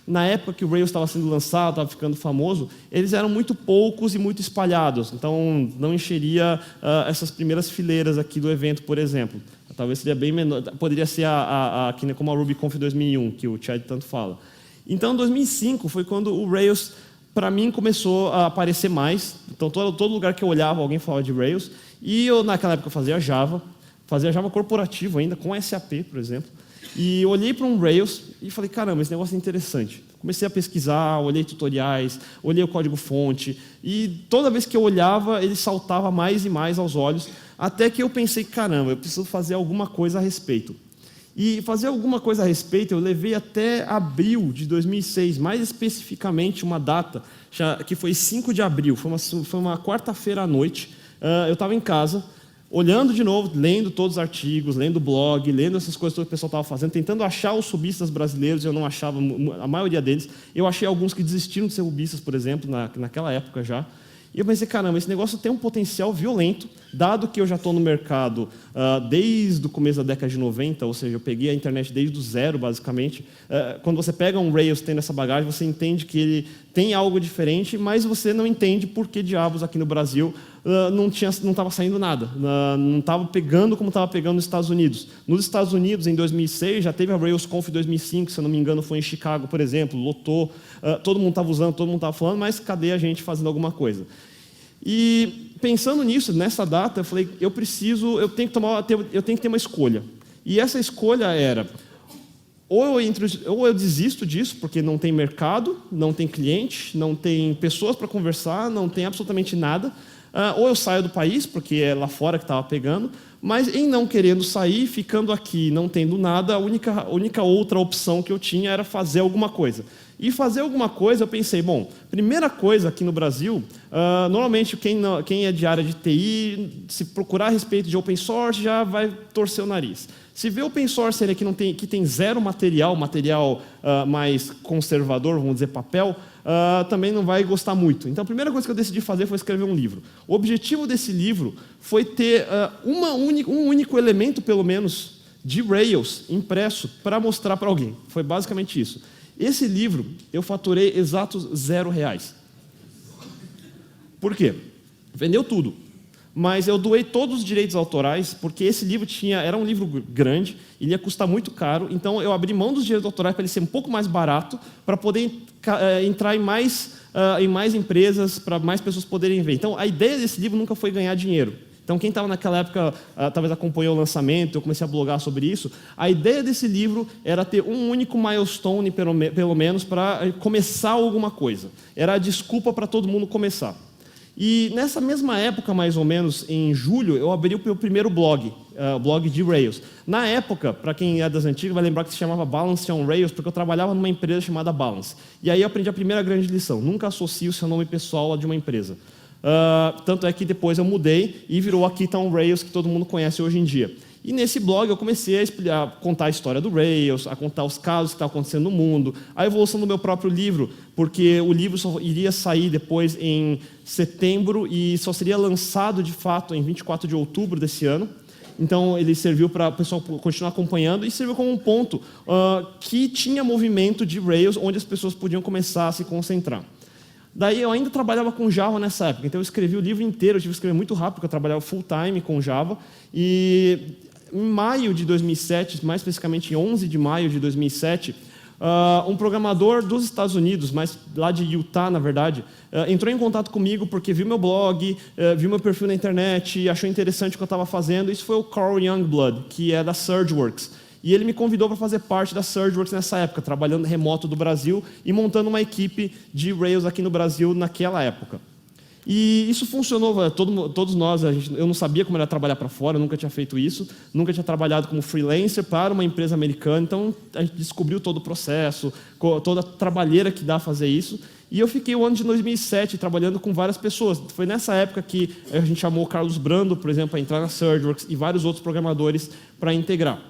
na época que o Rails estava sendo lançado, estava ficando famoso, eles eram muito poucos e muito espalhados. Então, não encheria essas primeiras fileiras aqui do evento, por exemplo. Talvez seria bem menor, poderia ser como a RubyConf 2001, que o Chad tanto fala. Então, 2005 foi quando o Rails, para mim, começou a aparecer mais. Então, todo lugar que eu olhava, alguém falava de Rails. E eu, naquela época, fazia Java corporativo ainda, com SAP, por exemplo. E eu olhei para um Rails e falei, caramba, esse negócio é interessante. Comecei a pesquisar, olhei tutoriais, olhei o código-fonte. E toda vez que eu olhava, ele saltava mais e mais aos olhos. Até que eu pensei, caramba, eu preciso fazer alguma coisa a respeito. E fazer alguma coisa a respeito, eu levei até abril de 2006, mais especificamente uma data, que foi 5 de abril, foi uma quarta-feira à noite. Eu estava em casa, olhando de novo, lendo todos os artigos, lendo o blog, lendo essas coisas que o pessoal estava fazendo, tentando achar os rubistas brasileiros, eu não achava a maioria deles. Eu achei alguns que desistiram de ser rubistas, por exemplo, naquela época já. E eu pensei, caramba, esse negócio tem um potencial violento, dado que eu já estou no mercado desde o começo da década de 90, ou seja, eu peguei a internet desde o zero, basicamente. Quando você pega um Rails tendo essa bagagem, você entende que ele tem algo diferente, mas você não entende por que diabos aqui no Brasil não estava saindo nada, não estava pegando como estava pegando nos Estados Unidos. Nos Estados Unidos, em 2006, já teve a RailsConf 2005, se eu não me engano, foi em Chicago, por exemplo, lotou, todo mundo estava usando, todo mundo estava falando, mas cadê a gente fazendo alguma coisa? E pensando nisso, nessa data, eu falei, eu tenho que ter uma escolha. E essa escolha era, ou eu desisto disso, porque não tem mercado, não tem cliente, não tem pessoas para conversar, não tem absolutamente nada, ou eu saio do país, porque é lá fora que estava pegando, mas em não querendo sair, ficando aqui, não tendo nada, a única outra opção que eu tinha era fazer alguma coisa. E fazer alguma coisa, eu pensei, bom, primeira coisa aqui no Brasil, normalmente quem é de área de TI, se procurar a respeito de open source, já vai torcer o nariz. Se vê open source ele que tem zero material mais conservador, vamos dizer, papel, também não vai gostar muito. Então, a primeira coisa que eu decidi fazer foi escrever um livro. O objetivo desse livro foi ter um único elemento, pelo menos, de Rails impresso para mostrar para alguém. Foi basicamente isso. Esse livro, eu faturei exatos R$0. Por quê? Vendeu tudo. Mas eu doei todos os direitos autorais, porque esse livro era um livro grande, ele ia custar muito caro, então eu abri mão dos direitos autorais para ele ser um pouco mais barato, para poder entrar em mais empresas, para mais pessoas poderem ver. Então, a ideia desse livro nunca foi ganhar dinheiro. Então, quem estava naquela época, talvez acompanhou o lançamento, eu comecei a blogar sobre isso, a ideia desse livro era ter um único milestone, pelo menos, para começar alguma coisa. Era a desculpa para todo mundo começar. E nessa mesma época, mais ou menos, em julho, eu abri o meu primeiro blog, o blog de Rails. Na época, para quem é das antigas, vai lembrar que se chamava Balance on Rails, porque eu trabalhava numa empresa chamada Balance. E aí eu aprendi a primeira grande lição, nunca associe o seu nome pessoal a de uma empresa. Tanto é que depois eu mudei e virou aqui tá um Rails que todo mundo conhece hoje em dia. E nesse blog eu comecei a contar a história do Rails, a contar os casos que estavam acontecendo no mundo, a evolução do meu próprio livro, porque o livro só iria sair depois em setembro e só seria lançado de fato em 24 de outubro desse ano. Então ele serviu para o pessoal continuar acompanhando e serviu como um ponto que tinha movimento de Rails onde as pessoas podiam começar a se concentrar. Daí eu ainda trabalhava com Java nessa época, então eu escrevi o livro inteiro, eu tive que escrever muito rápido, porque eu trabalhava full time com Java, e em maio de 2007, mais especificamente em 11 de maio de 2007, um programador dos Estados Unidos, mas lá de Utah, na verdade, entrou em contato comigo porque viu meu blog, viu meu perfil na internet, achou interessante o que eu estava fazendo. Isso foi o Carl Youngblood, que é da Surgeworks. E ele me convidou para fazer parte da Surgeworks nessa época, trabalhando remoto do Brasil e montando uma equipe de Rails aqui no Brasil naquela época. E isso funcionou, todos nós, eu não sabia como era trabalhar para fora, eu nunca tinha feito isso, nunca tinha trabalhado como freelancer para uma empresa americana, então a gente descobriu todo o processo, toda a trabalheira que dá fazer isso, e eu fiquei o ano de 2007 trabalhando com várias pessoas. Foi nessa época que a gente chamou o Carlos Brando, por exemplo, para entrar na Surgeworks e vários outros programadores para integrar.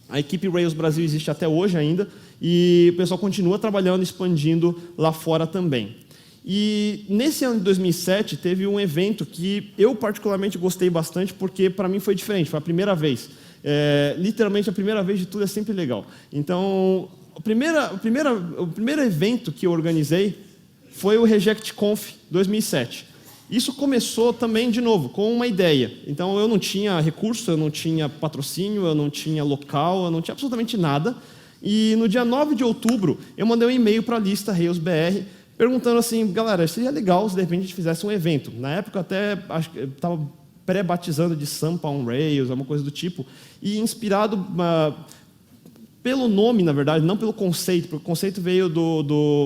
A equipe Rails Brasil existe até hoje ainda, e o pessoal continua trabalhando, expandindo lá fora também. E nesse ano de 2007 teve um evento que eu particularmente gostei bastante porque para mim foi diferente, foi a primeira vez. Literalmente a primeira vez de tudo é sempre legal. Então, o primeiro evento que eu organizei foi o RejectConf 2007. Isso começou também, de novo, com uma ideia. Então, eu não tinha recurso, eu não tinha patrocínio, eu não tinha local, eu não tinha absolutamente nada. E no dia 9 de outubro, eu mandei um e-mail para a lista Rails BR, perguntando assim, galera, seria legal se de repente a gente fizesse um evento. Na época, até estava pré-batizando de Sampa on Rails, alguma coisa do tipo, e inspirado pelo nome, na verdade, não pelo conceito, porque o conceito veio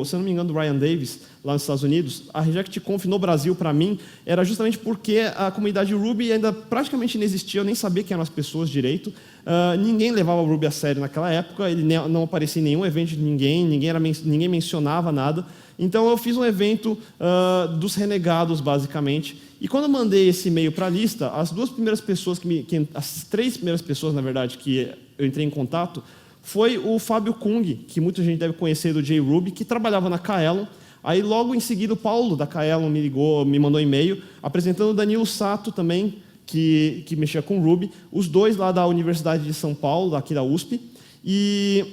se eu não me engano, do Ryan Davis, lá nos Estados Unidos. A RejectConf no Brasil, para mim, era justamente porque a comunidade Ruby ainda praticamente não existia, eu nem sabia quem eram as pessoas direito, ninguém levava o Ruby a sério naquela época, ele não aparecia em nenhum evento de ninguém, ninguém mencionava nada. Então, eu fiz um evento dos renegados, basicamente, e quando eu mandei esse e-mail para a lista, as três primeiras pessoas, na verdade, que eu entrei em contato, foi o Fábio Kung, que muita gente deve conhecer do JRuby, que trabalhava na Kaelon. Aí, logo em seguida, o Paulo da Kaelon me ligou, me mandou um e-mail, apresentando o Danilo Sato também, que mexia com Ruby, os dois lá da Universidade de São Paulo, aqui da USP, e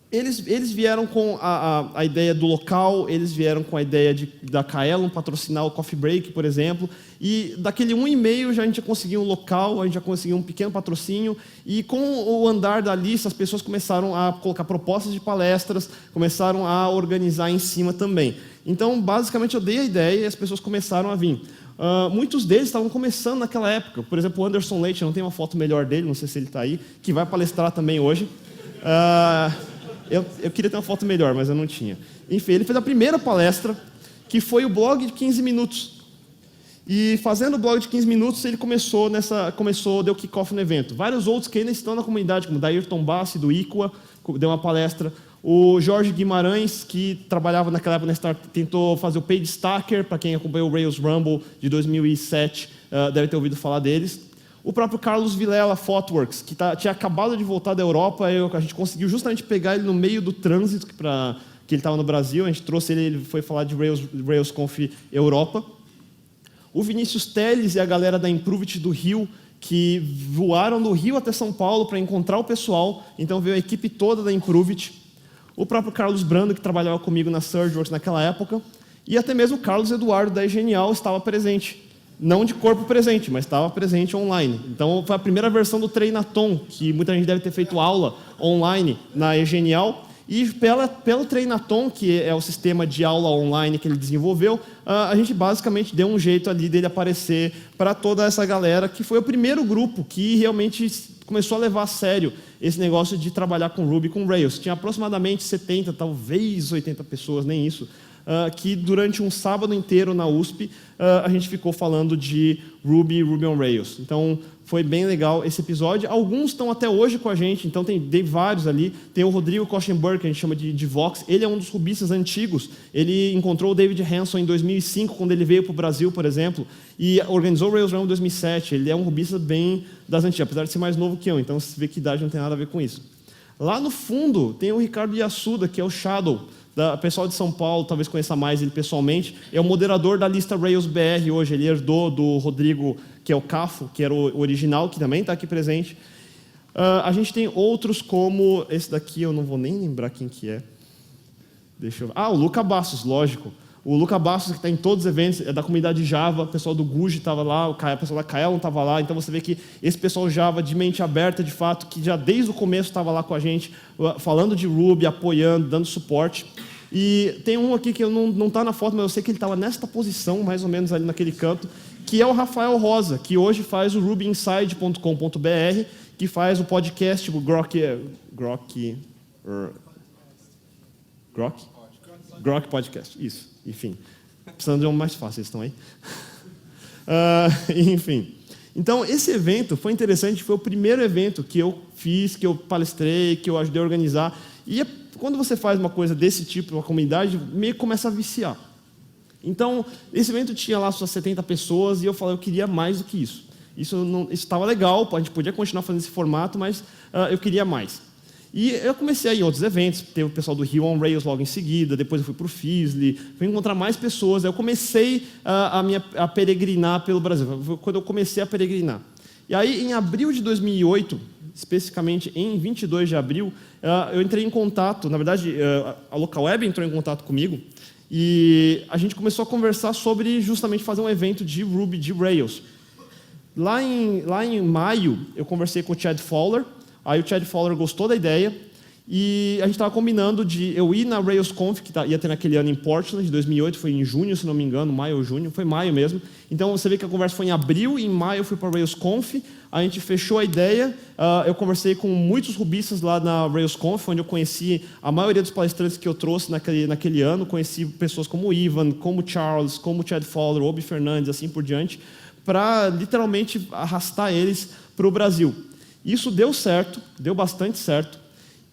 eles vieram com a ideia do local, eles vieram com a ideia da Kaelon patrocinar o Coffee Break, por exemplo, e daquele um e-mail já a gente já conseguiu um local, a gente já conseguiu um pequeno patrocínio, e com o andar da lista as pessoas começaram a colocar propostas de palestras, começaram a organizar em cima também. Então, basicamente, eu dei a ideia e as pessoas começaram a vir. Muitos deles estavam começando naquela época, por exemplo, o Anderson Leite, eu não tenho uma foto melhor dele, não sei se ele está aí, que vai palestrar também hoje. Eu queria ter uma foto melhor, mas eu não tinha. Enfim, ele fez a primeira palestra, que foi o blog de 15 minutos. E fazendo o blog de 15 minutos, ele deu kick-off no evento. Vários outros que ainda estão na comunidade, como o Dayrton Bassi, do IQA, deu uma palestra. O Jorge Guimarães, que trabalhava naquela época na Start, tentou fazer o Page Stacker, para quem acompanhou o Rails Rumble de 2007, deve ter ouvido falar deles. O próprio Carlos Vilela, Fotworks, que tinha acabado de voltar da Europa, a gente conseguiu justamente pegar ele no meio do trânsito, que ele estava no Brasil, a gente trouxe ele foi falar de RailsConf Europa. O Vinícius Teles e a galera da Improvit do Rio, que voaram do Rio até São Paulo para encontrar o pessoal, então veio a equipe toda da Improvit. O próprio Carlos Brando, que trabalhava comigo na Surgeworks naquela época, e até mesmo o Carlos Eduardo da Egenial estava presente. Não de corpo presente, mas estava presente online. Então, foi a primeira versão do Treinaton, que muita gente deve ter feito aula online na Egenial. E pelo Treinaton, que é o sistema de aula online que ele desenvolveu, a gente basicamente deu um jeito ali dele aparecer para toda essa galera, que foi o primeiro grupo que realmente começou a levar a sério esse negócio de trabalhar com Ruby e com Rails. Tinha aproximadamente 70, talvez 80 pessoas, nem isso, que durante um sábado inteiro na USP, a gente ficou falando de Ruby e Ruby on Rails. Então, foi bem legal esse episódio. Alguns estão até hoje com a gente, então tem vários ali. Tem o Rodrigo Koschenberg, que a gente chama de Vox. Ele é um dos rubistas antigos. Ele encontrou o David Hanson em 2005, quando ele veio para o Brasil, por exemplo, e organizou o Rails Rumble em 2007. Ele é um rubista bem das antigas, apesar de ser mais novo que eu, então você vê que idade não tem nada a ver com isso. Lá no fundo, tem o Ricardo Yasuda, que é o Shadow, o pessoal de São Paulo talvez conheça mais ele pessoalmente, é o moderador da lista Rails BR hoje, ele herdou do Rodrigo, que é o Cafo, que era o original, que também está aqui presente. A gente tem outros como esse daqui, eu não vou nem lembrar quem que é. O Luca Bastos, lógico. O Luca Bastos, que está em todos os eventos, é da comunidade Java, o pessoal do Guji estava lá, o pessoal da Kaelon estava lá, então você vê que esse pessoal Java de mente aberta, de fato, que já desde o começo estava lá com a gente, falando de Ruby, apoiando, dando suporte. E tem um aqui que não está na foto, mas eu sei que ele estava nesta posição, mais ou menos ali naquele canto, que é o Rafael Rosa, que hoje faz o rubinside.com.br, que faz o podcast, o Grok Podcast, isso. Enfim, precisando de um mais fácil, eles estão aí. Enfim. Então, esse evento foi interessante, foi o primeiro evento que eu fiz, que eu palestrei, que eu ajudei a organizar. E quando você faz uma coisa desse tipo, uma comunidade, meio que começa a viciar. Então, esse evento tinha lá suas 70 pessoas e eu falei, eu queria mais do que isso. Isso estava legal, a gente podia continuar fazendo esse formato, mas eu queria mais. E eu comecei a ir em outros eventos, teve o pessoal do Rio on Rails logo em seguida, depois eu fui para o Fizzly, fui encontrar mais pessoas, aí eu comecei a peregrinar pelo Brasil, foi quando eu comecei a peregrinar. E aí, em abril de 2008, especificamente em 22 de abril, eu entrei em contato, na verdade, a Local Web entrou em contato comigo, e a gente começou a conversar sobre justamente fazer um evento de Ruby, de Rails. Lá em maio, eu conversei com o Chad Fowler. Aí o Chad Fowler gostou da ideia e a gente estava combinando de eu ir na RailsConf, que ia ter naquele ano em Portland, de 2008, foi em junho, se não me engano, maio ou junho, foi maio mesmo. Então você vê que a conversa foi em abril, e em maio eu fui para a RailsConf, a gente fechou a ideia, eu conversei com muitos rubistas lá na RailsConf, onde eu conheci a maioria dos palestrantes que eu trouxe naquele ano, conheci pessoas como o Ivan, como o Charles, como o Chad Fowler, o Obi Fernandes, assim por diante, para literalmente arrastar eles para o Brasil. Isso deu certo, deu bastante certo,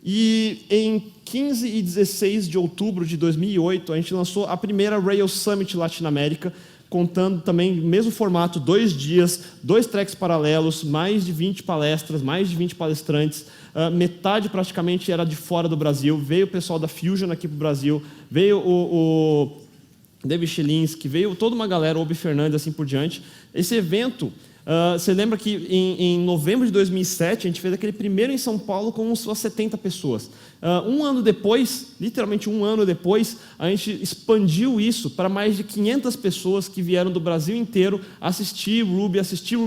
e em 15 e 16 de outubro de 2008, a gente lançou a primeira Rails Summit Latinoamérica, contando também o mesmo formato, 2 dias, 2 tracks paralelos, mais de 20 palestras, mais de 20 palestrantes, metade praticamente era de fora do Brasil, veio o pessoal da Fusion aqui para o Brasil, veio o David Shelinski, veio toda uma galera, o Obi Fernandes, assim por diante. Esse evento... você lembra que em novembro de 2007, a gente fez aquele primeiro em São Paulo com suas 70 pessoas. Um ano depois, literalmente um ano depois, a gente expandiu isso para mais de 500 pessoas que vieram do Brasil inteiro assistir Ruby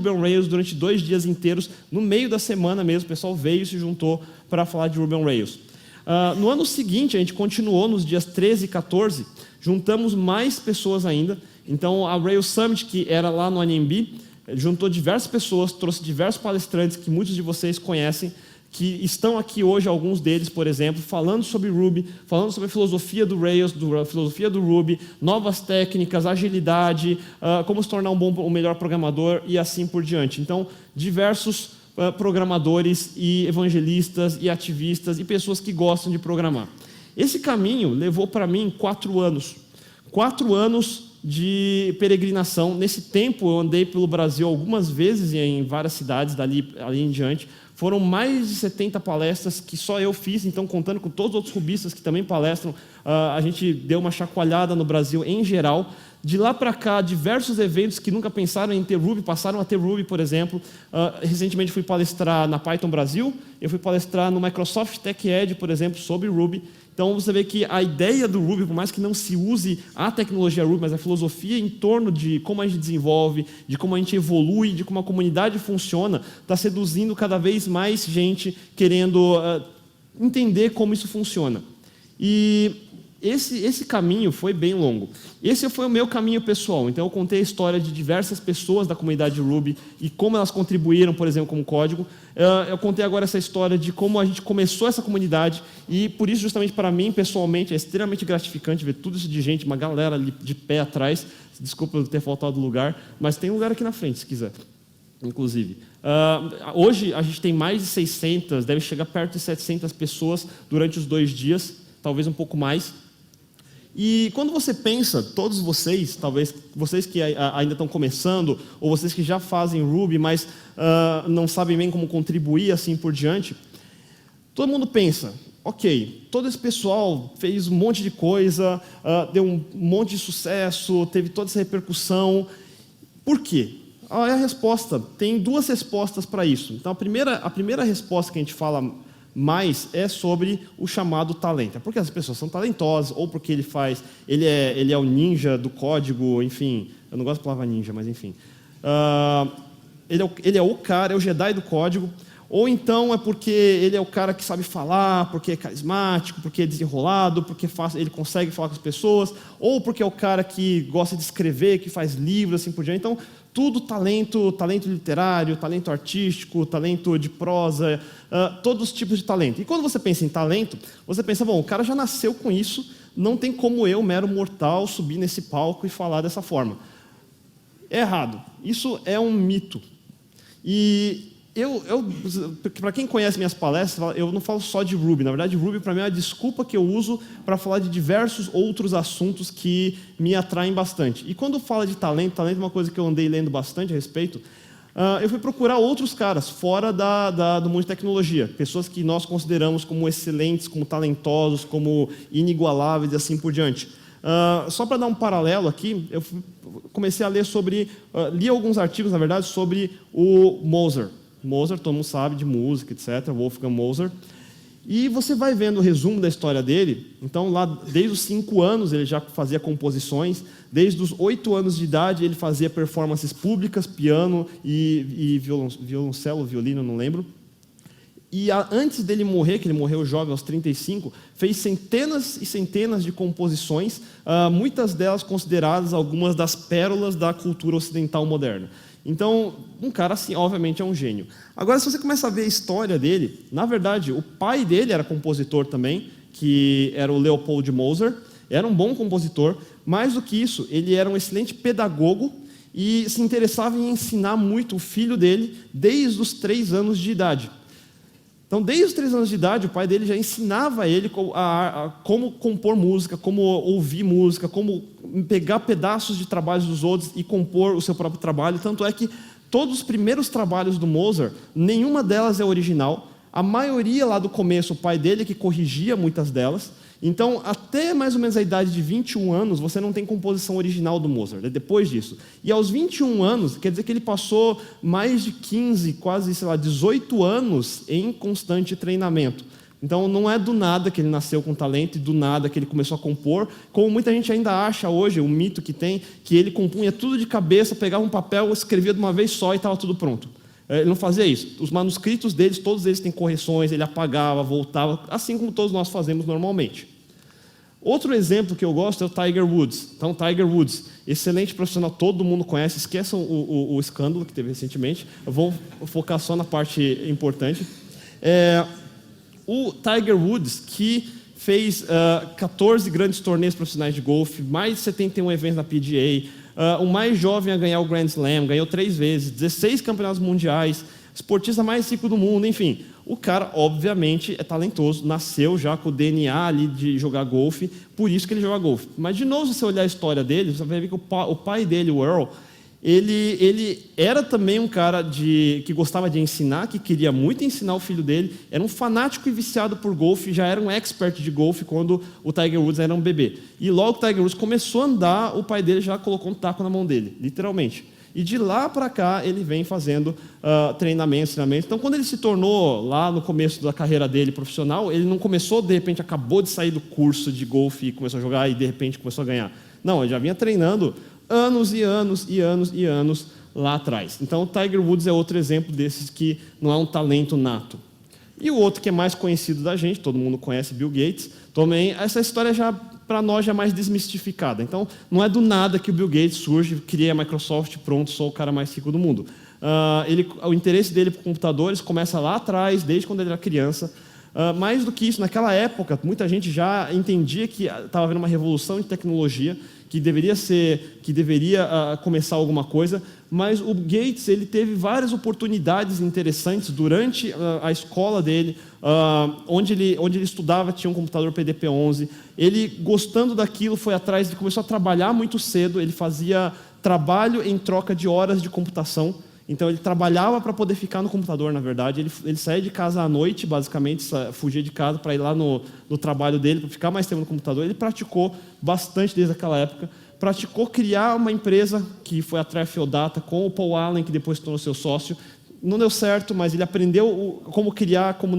on Rails durante 2 dias inteiros. No meio da semana mesmo, o pessoal veio e se juntou para falar de Ruby on Rails. No ano seguinte, a gente continuou nos dias 13 e 14, juntamos mais pessoas ainda. Então, a Rails Summit, que era lá no ANMB, juntou diversas pessoas, trouxe diversos palestrantes que muitos de vocês conhecem, que estão aqui hoje, alguns deles, por exemplo, falando sobre Ruby, falando sobre a filosofia do Rails, a filosofia do Ruby, novas técnicas, agilidade, como se tornar um melhor programador e assim por diante. Então, diversos programadores e evangelistas e ativistas e pessoas que gostam de programar. Esse caminho levou para mim 4 anos. 4 anos de peregrinação. Nesse tempo, eu andei pelo Brasil algumas vezes em várias cidades ali em diante. Foram mais de 70 palestras que só eu fiz, então, contando com todos os outros rubistas que também palestram, a gente deu uma chacoalhada no Brasil em geral. De lá para cá, diversos eventos que nunca pensaram em ter Ruby, passaram a ter Ruby, por exemplo. Recentemente fui palestrar na Python Brasil, eu fui palestrar no Microsoft Tech Ed, por exemplo, sobre Ruby. Então, você vê que a ideia do Ruby, por mais que não se use a tecnologia Ruby, mas a filosofia em torno de como a gente desenvolve, de como a gente evolui, de como a comunidade funciona, está seduzindo cada vez mais gente querendo entender como isso funciona. E esse caminho foi bem longo. Esse foi o meu caminho pessoal. Então, eu contei a história de diversas pessoas da comunidade Ruby e como elas contribuíram, por exemplo, como código. Eu contei agora essa história de como a gente começou essa comunidade e, por isso, justamente para mim, pessoalmente, é extremamente gratificante ver tudo isso de gente, uma galera ali de pé atrás. Desculpa eu ter faltado lugar, mas tem lugar aqui na frente, se quiser, inclusive. Hoje, a gente tem mais de 600, deve chegar perto de 700 pessoas durante os 2 dias, talvez um pouco mais. E quando você pensa, todos vocês, talvez vocês que ainda estão começando, ou vocês que já fazem Ruby, mas não sabem bem como contribuir, assim por diante, todo mundo pensa, ok, todo esse pessoal fez um monte de coisa, deu um monte de sucesso, teve toda essa repercussão. Por quê? A resposta, tem 2 respostas para isso. Então, a primeira resposta que a gente fala mas é sobre o chamado talento. É porque as pessoas são talentosas, ou porque ele é o ninja do código, enfim, eu não gosto da palavra ninja, mas enfim. Ele é o cara, é o Jedi do código, ou então é porque ele é o cara que sabe falar, porque é carismático, porque é desenrolado, porque ele consegue falar com as pessoas, ou porque é o cara que gosta de escrever, que faz livros, assim por diante. Então, tudo talento literário, talento artístico, talento de prosa, todos os tipos de talento. E quando você pensa em talento, você pensa, bom, o cara já nasceu com isso, não tem como eu, mero mortal, subir nesse palco e falar dessa forma. É errado. Isso é um mito. E para quem conhece minhas palestras, eu não falo só de Ruby. Na verdade, Ruby, para mim, é a desculpa que eu uso para falar de diversos outros assuntos que me atraem bastante. E quando fala de talento é uma coisa que eu andei lendo bastante a respeito, eu fui procurar outros caras fora do mundo de tecnologia, pessoas que nós consideramos como excelentes, como talentosos, como inigualáveis e assim por diante. Só para dar um paralelo aqui, eu comecei a ler li alguns artigos, na verdade, sobre o Mozart. Mozart, todo mundo sabe, de música, etc., Wolfgang Mozart. E você vai vendo o resumo da história dele. Então, lá, desde os 5 anos, ele já fazia composições. Desde os 8 anos de idade, ele fazia performances públicas, piano e violoncelo, violino, não lembro. E antes dele morrer, que ele morreu jovem, aos 35, fez centenas e centenas de composições, muitas delas consideradas algumas das pérolas da cultura ocidental moderna. Então, um cara assim, obviamente, é um gênio. Agora, se você começa a ver a história dele, na verdade, o pai dele era compositor também, que era o Leopold Mozart, era um bom compositor. Mais do que isso, ele era um excelente pedagogo e se interessava em ensinar muito o filho dele desde os 3 anos de idade. Então, desde os 3 anos de idade, o pai dele já ensinava ele como compor música, como ouvir música, como pegar pedaços de trabalhos dos outros e compor o seu próprio trabalho. Tanto é que todos os primeiros trabalhos do Mozart, nenhuma delas é original. A maioria lá do começo, o pai dele que corrigia muitas delas. Então, até mais ou menos a idade de 21 anos, você não tem composição original do Mozart, é depois disso. E aos 21 anos, quer dizer que ele passou mais de 15, quase, 18 anos em constante treinamento. Então, não é do nada que ele nasceu com talento e do nada que ele começou a compor, como muita gente ainda acha hoje, o mito que tem, que ele compunha tudo de cabeça, pegava um papel, escrevia de uma vez só e estava tudo pronto. Ele não fazia isso. Os manuscritos deles, todos eles têm correções, ele apagava, voltava, assim como todos nós fazemos normalmente. Outro exemplo que eu gosto é o Tiger Woods. Então, Tiger Woods, excelente profissional, todo mundo conhece, esqueçam o escândalo que teve recentemente, eu vou focar só na parte importante. O Tiger Woods, que fez 14 grandes torneios profissionais de golfe, mais de 71 eventos na PGA, o mais jovem a ganhar o Grand Slam, ganhou 3 vezes, 16 campeonatos mundiais, esportista mais rico do mundo, enfim. O cara, obviamente, é talentoso, nasceu já com o DNA ali de jogar golfe, por isso que ele joga golfe. Mas, de novo, se você olhar a história dele, você vai ver que o pai dele, o Earl, ele era também um cara que gostava de ensinar, que queria muito ensinar o filho dele, era um fanático e viciado por golfe, já era um expert de golfe quando o Tiger Woods era um bebê. E logo que o Tiger Woods começou a andar, o pai dele já colocou um taco na mão dele, literalmente. E de lá para cá, ele vem fazendo treinamentos. Então, quando ele se tornou, lá no começo da carreira dele profissional, ele não começou, de repente, acabou de sair do curso de golfe e começou a jogar e, de repente, começou a ganhar. Não, ele já vinha treinando anos e anos e anos e anos lá atrás. Então, o Tiger Woods é outro exemplo desses que não é um talento nato. E o outro que é mais conhecido da gente, todo mundo conhece Bill Gates, também, essa história já, para nós, já é mais desmistificada. Então, não é do nada que o Bill Gates surge, cria a Microsoft, pronto, sou o cara mais rico do mundo. O interesse dele por computadores começa lá atrás, desde quando ele era criança. Mais do que isso, naquela época, muita gente já entendia que estava havendo uma revolução de tecnologia, que deveria começar alguma coisa, mas o Gates ele teve várias oportunidades interessantes durante a escola dele, onde ele estudava, tinha um computador PDP-11. Ele, gostando daquilo, foi atrás, ele começou a trabalhar muito cedo, ele fazia trabalho em troca de horas de computação. Então, ele trabalhava para poder ficar no computador, na verdade. Ele saía de casa à noite, basicamente, fugia de casa para ir lá no trabalho dele, para ficar mais tempo no computador. Ele praticou bastante desde aquela época. Praticou criar uma empresa, que foi a Trefil Data, com o Paul Allen, que depois se tornou seu sócio. não deu certo, mas ele aprendeu como criar, como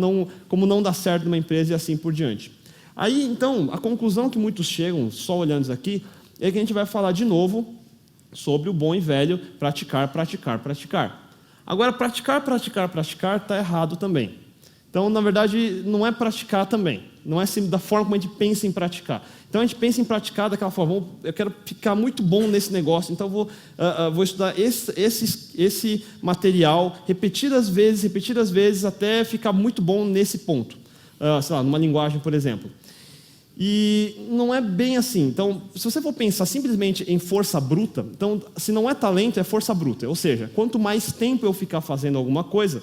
não dar certo numa empresa e assim por diante. Aí, então, a conclusão que muitos chegam, só olhando isso aqui, é que a gente vai falar de novo sobre o bom e velho praticar, praticar, praticar. Agora, praticar, praticar, praticar está errado também. Então, na verdade, não é praticar também. Não é assim da forma como a gente pensa em praticar. Então, a gente pensa em praticar daquela forma, eu quero ficar muito bom nesse negócio, então vou estudar esse material repetidas vezes, até ficar muito bom nesse ponto. Sei lá, numa linguagem, por exemplo. E não é bem assim. Então, se você for pensar simplesmente em força bruta, então, se não é talento, é força bruta. Ou seja, quanto mais tempo eu ficar fazendo alguma coisa,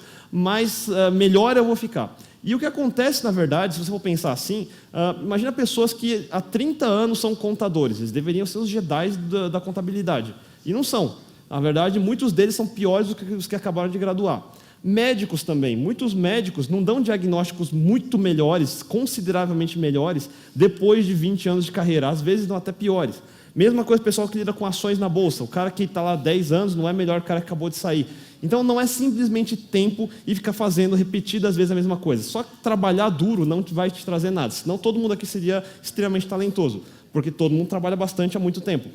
melhor eu vou ficar. E o que acontece, na verdade, se você for pensar assim, imagina pessoas que há 30 anos são contadores. Eles deveriam ser os Jedi da contabilidade. E não são. Na verdade, muitos deles são piores do que os que acabaram de graduar. Médicos também. Muitos médicos não dão diagnósticos muito melhores, consideravelmente melhores, depois de 20 anos de carreira. Às vezes dão até piores. Mesma coisa o pessoal que lida com ações na bolsa. O cara que está lá há 10 anos não é melhor que o cara que acabou de sair. Então não é simplesmente tempo e ficar fazendo repetidas vezes a mesma coisa. Só que trabalhar duro não vai te trazer nada. Senão todo mundo aqui seria extremamente talentoso. Porque todo mundo trabalha bastante há muito tempo.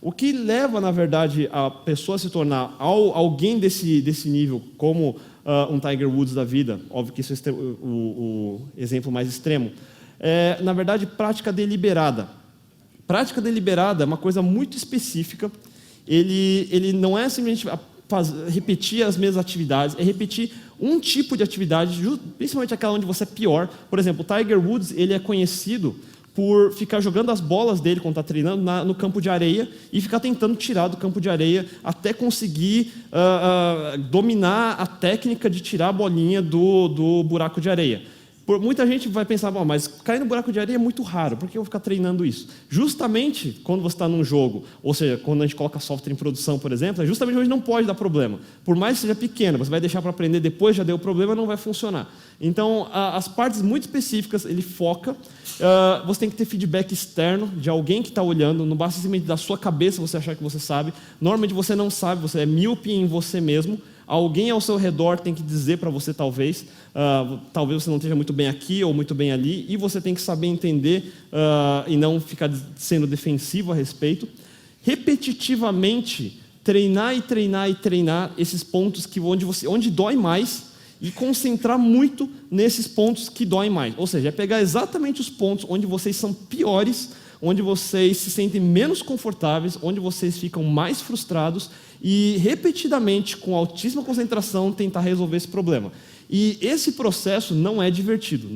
O que leva, na verdade, a pessoa a se tornar alguém desse nível, como um Tiger Woods da vida, óbvio que isso é o exemplo mais extremo, é, na verdade, prática deliberada. Prática deliberada é uma coisa muito específica. Ele não é simplesmente repetir as mesmas atividades, é repetir um tipo de atividade, principalmente aquela onde você é pior. Por exemplo, o Tiger Woods ele é conhecido por ficar jogando as bolas dele quando está treinando no campo de areia e ficar tentando tirar do campo de areia até conseguir dominar a técnica de tirar a bolinha do buraco de areia. Muita gente vai pensar, bom, mas cair no buraco de areia é muito raro, por que eu vou ficar treinando isso? Justamente quando você está num jogo, ou seja, quando a gente coloca software em produção, por exemplo, é justamente onde não pode dar problema. Por mais que seja pequeno, você vai deixar para aprender depois, já deu problema, não vai funcionar. Então, as partes muito específicas, ele foca. Você tem que ter feedback externo de alguém que está olhando, não basta simplesmente da sua cabeça você achar que você sabe. Normalmente você não sabe, você é míope em você mesmo. Alguém ao seu redor tem que dizer para você, talvez você não esteja muito bem aqui ou muito bem ali, e você tem que saber entender e não ficar sendo defensivo a respeito. Repetitivamente, treinar e treinar e treinar esses pontos onde dói mais e concentrar muito nesses pontos que doem mais. Ou seja, é pegar exatamente os pontos onde vocês são piores, onde vocês se sentem menos confortáveis, onde vocês ficam mais frustrados e repetidamente, com altíssima concentração, tentar resolver esse problema. E esse processo não é divertido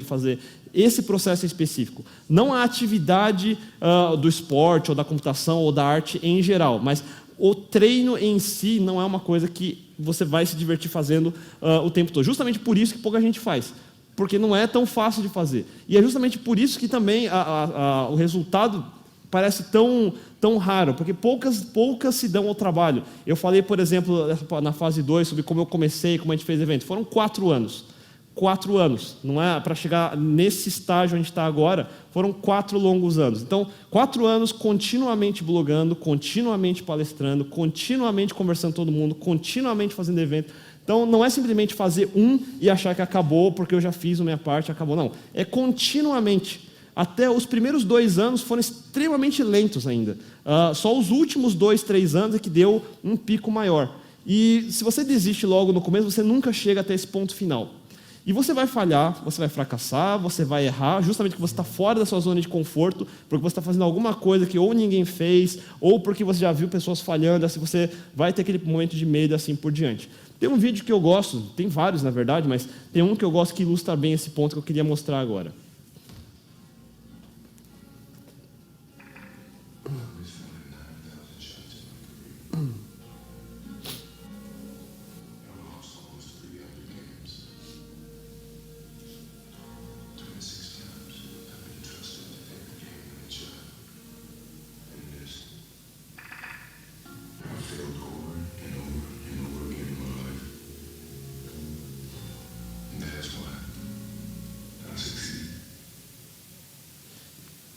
fazer esse processo específico. Não a atividade do esporte, ou da computação, ou da arte em geral, mas o treino em si não é uma coisa que você vai se divertir fazendo o tempo todo. Justamente por isso que pouca gente faz. Porque não é tão fácil de fazer. E é justamente por isso que também o resultado parece tão raro, porque poucas se dão ao trabalho. Eu falei, por exemplo, na fase 2, sobre como eu comecei, como a gente fez evento. Foram 4 anos. 4 anos. Não é para chegar nesse estágio onde a gente está agora, foram 4 longos anos. Então, 4 anos continuamente blogando, continuamente palestrando, continuamente conversando com todo mundo, continuamente fazendo evento. Então, não é simplesmente fazer e achar que acabou, porque eu já fiz a minha parte, acabou. Não, é continuamente. Até os primeiros 2 anos foram extremamente lentos ainda. Só os últimos 2, 3 anos é que deu um pico maior. E se você desiste logo no começo, você nunca chega até esse ponto final. E você vai falhar, você vai fracassar, você vai errar, justamente porque você está fora da sua zona de conforto, porque você está fazendo alguma coisa que ou ninguém fez, ou porque você já viu pessoas falhando, assim você vai ter aquele momento de medo assim por diante. Tem um vídeo que eu gosto, tem vários na verdade, mas tem um que eu gosto que ilustra bem esse ponto que eu queria mostrar agora.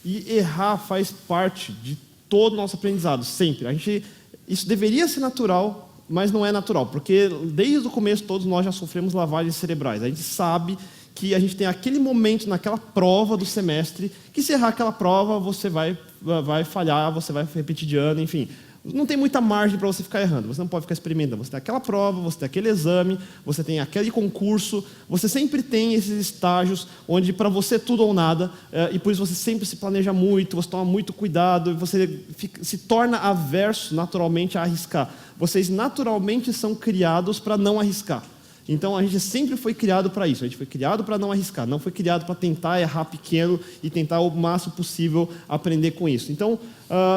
E errar faz parte de todo o nosso aprendizado, sempre. Isso deveria ser natural, mas não é natural, porque desde o começo todos nós já sofremos lavagens cerebrais. A gente sabe que a gente tem aquele momento naquela prova do semestre que se errar aquela prova você vai falhar, você vai repetir de ano, enfim. Não tem muita margem para você ficar errando, você não pode ficar experimentando. Você tem aquela prova, você tem aquele exame, você tem aquele concurso, você sempre tem esses estágios onde para você é tudo ou nada, e por isso você sempre se planeja muito, você toma muito cuidado, você se torna averso naturalmente a arriscar. Vocês naturalmente são criados para não arriscar. Então, a gente sempre foi criado para isso. A gente foi criado para não arriscar. Não foi criado para tentar errar pequeno e tentar o máximo possível aprender com isso. Então,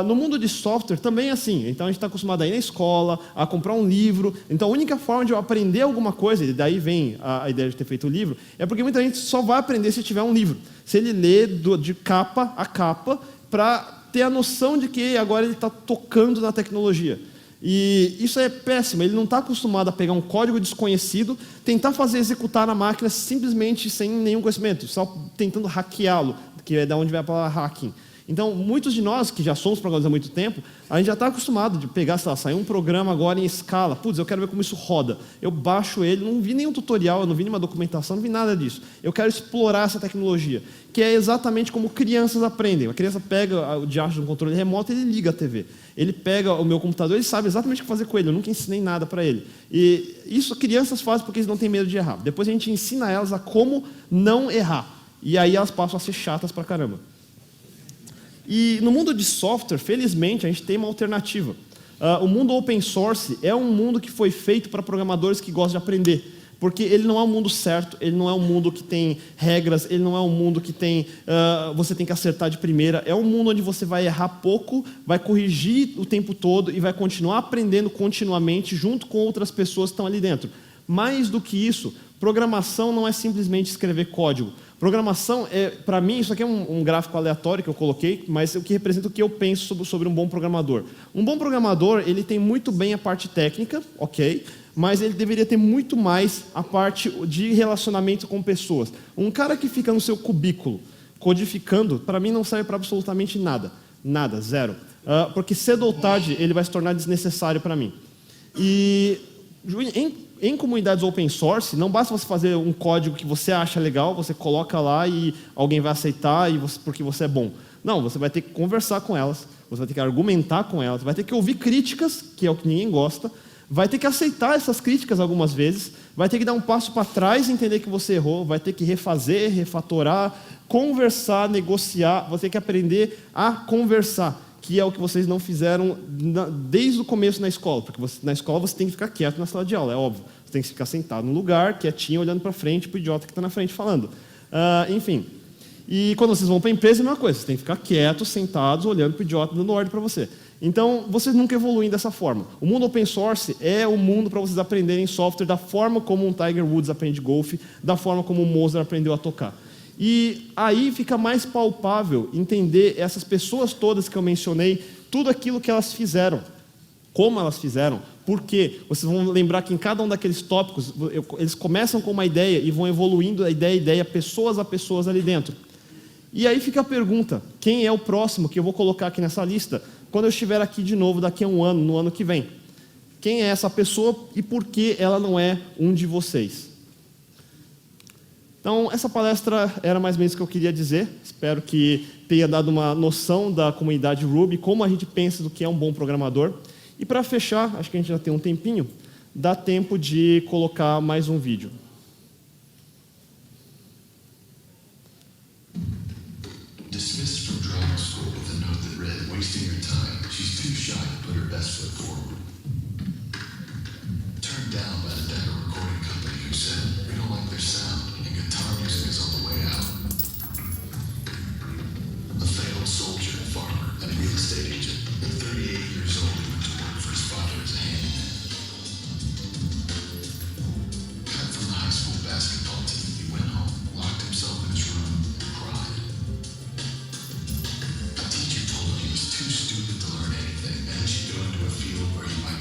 no mundo de software também é assim. Então, a gente está acostumado a ir na escola, a comprar um livro. Então, a única forma de eu aprender alguma coisa, e daí vem a ideia de ter feito o livro, é porque muita gente só vai aprender se tiver um livro. Se ele lê de capa a capa para ter a noção de que agora ele está tocando na tecnologia. E isso é péssimo, ele não está acostumado a pegar um código desconhecido, tentar fazer executar na máquina simplesmente sem nenhum conhecimento, só tentando hackeá-lo, que é da onde vem a palavra hacking. Então, muitos de nós, que já somos programadores há muito tempo, a gente já está acostumado de pegar, sei lá, sair um programa agora em escala. Putz, eu quero ver como isso roda. Eu baixo ele, não vi nenhum tutorial, eu não vi nenhuma documentação, não vi nada disso. Eu quero explorar essa tecnologia, que é exatamente como crianças aprendem. A criança pega o diacho de um controle remoto e ele liga a TV. Ele pega o meu computador, ele sabe exatamente o que fazer com ele. Eu nunca ensinei nada para ele. E isso crianças fazem porque eles não têm medo de errar. Depois a gente ensina elas a como não errar. E aí elas passam a ser chatas pra caramba. E no mundo de software, felizmente, a gente tem uma alternativa. O mundo open source é um mundo que foi feito para programadores que gostam de aprender. Porque ele não é um mundo certo, ele não é um mundo que tem regras, ele não é um mundo que tem, você tem que acertar de primeira. É um mundo onde você vai errar pouco, vai corrigir o tempo todo e vai continuar aprendendo continuamente junto com outras pessoas que estão ali dentro. Mais do que isso, programação não é simplesmente escrever código. Programação, para mim, isso aqui é um gráfico aleatório que eu coloquei, mas o que representa o que eu penso sobre um bom programador. Um bom programador, ele tem muito bem a parte técnica, ok, mas ele deveria ter muito mais a parte de relacionamento com pessoas. Um cara que fica no seu cubículo codificando, para mim não serve para absolutamente nada. Nada, zero. Porque cedo ou tarde ele vai se tornar desnecessário para mim. E em comunidades open source, não basta você fazer um código que você acha legal, você coloca lá e alguém vai aceitar porque você é bom. Não, você vai ter que conversar com elas, você vai ter que argumentar com elas, vai ter que ouvir críticas, que é o que ninguém gosta, vai ter que aceitar essas críticas algumas vezes, vai ter que dar um passo para trás e entender que você errou, vai ter que refazer, refatorar, conversar, negociar, você tem que aprender a conversar, que é o que vocês não fizeram desde o começo na escola, porque na escola você tem que ficar quieto na sala de aula, é óbvio. Você tem que ficar sentado no lugar, quietinho, olhando para frente, para o idiota que está na frente falando. Enfim. E quando vocês vão para a empresa, é a mesma coisa. Vocês têm que ficar quietos, sentados, olhando para o idiota, dando ordem para você. Então, vocês nunca evoluem dessa forma. O mundo open source é o mundo para vocês aprenderem software da forma como um Tiger Woods aprende golfe, da forma como o Mozart aprendeu a tocar. E aí fica mais palpável entender essas pessoas todas que eu mencionei, tudo aquilo que elas fizeram, como elas fizeram, por quê. Vocês vão lembrar que em cada um daqueles tópicos, eles começam com uma ideia e vão evoluindo a ideia, pessoas a pessoas ali dentro. E aí fica a pergunta, quem é o próximo que eu vou colocar aqui nessa lista, quando eu estiver aqui de novo daqui a um ano, no ano que vem? Quem é essa pessoa e por que ela não é um de vocês? Então, essa palestra era mais ou menos o que eu queria dizer. Espero que tenha dado uma noção da comunidade Ruby, como a gente pensa do que é um bom programador. E para fechar, acho que a gente já tem um tempinho, dá tempo de colocar mais um vídeo. Dismissed from drama school with a note that read, "Wasting your time. She's too shy to put her best foot forward." Turned down by the Decca recording company who said, "We don't like their sound and guitar music is on the way out." A failed soldier, farmer, and real estate agent. At 38 years old, he went to work for his father as a handyman. Cut from the high school basketball team, he went home, locked himself in his room, and cried. A teacher told him he was too stupid to learn anything, and he should go into a field where he might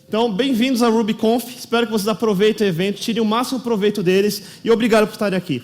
Então, bem-vindos à RubyConf. Espero que vocês aproveitem o evento, tirem o máximo proveito deles e obrigado por estarem aqui.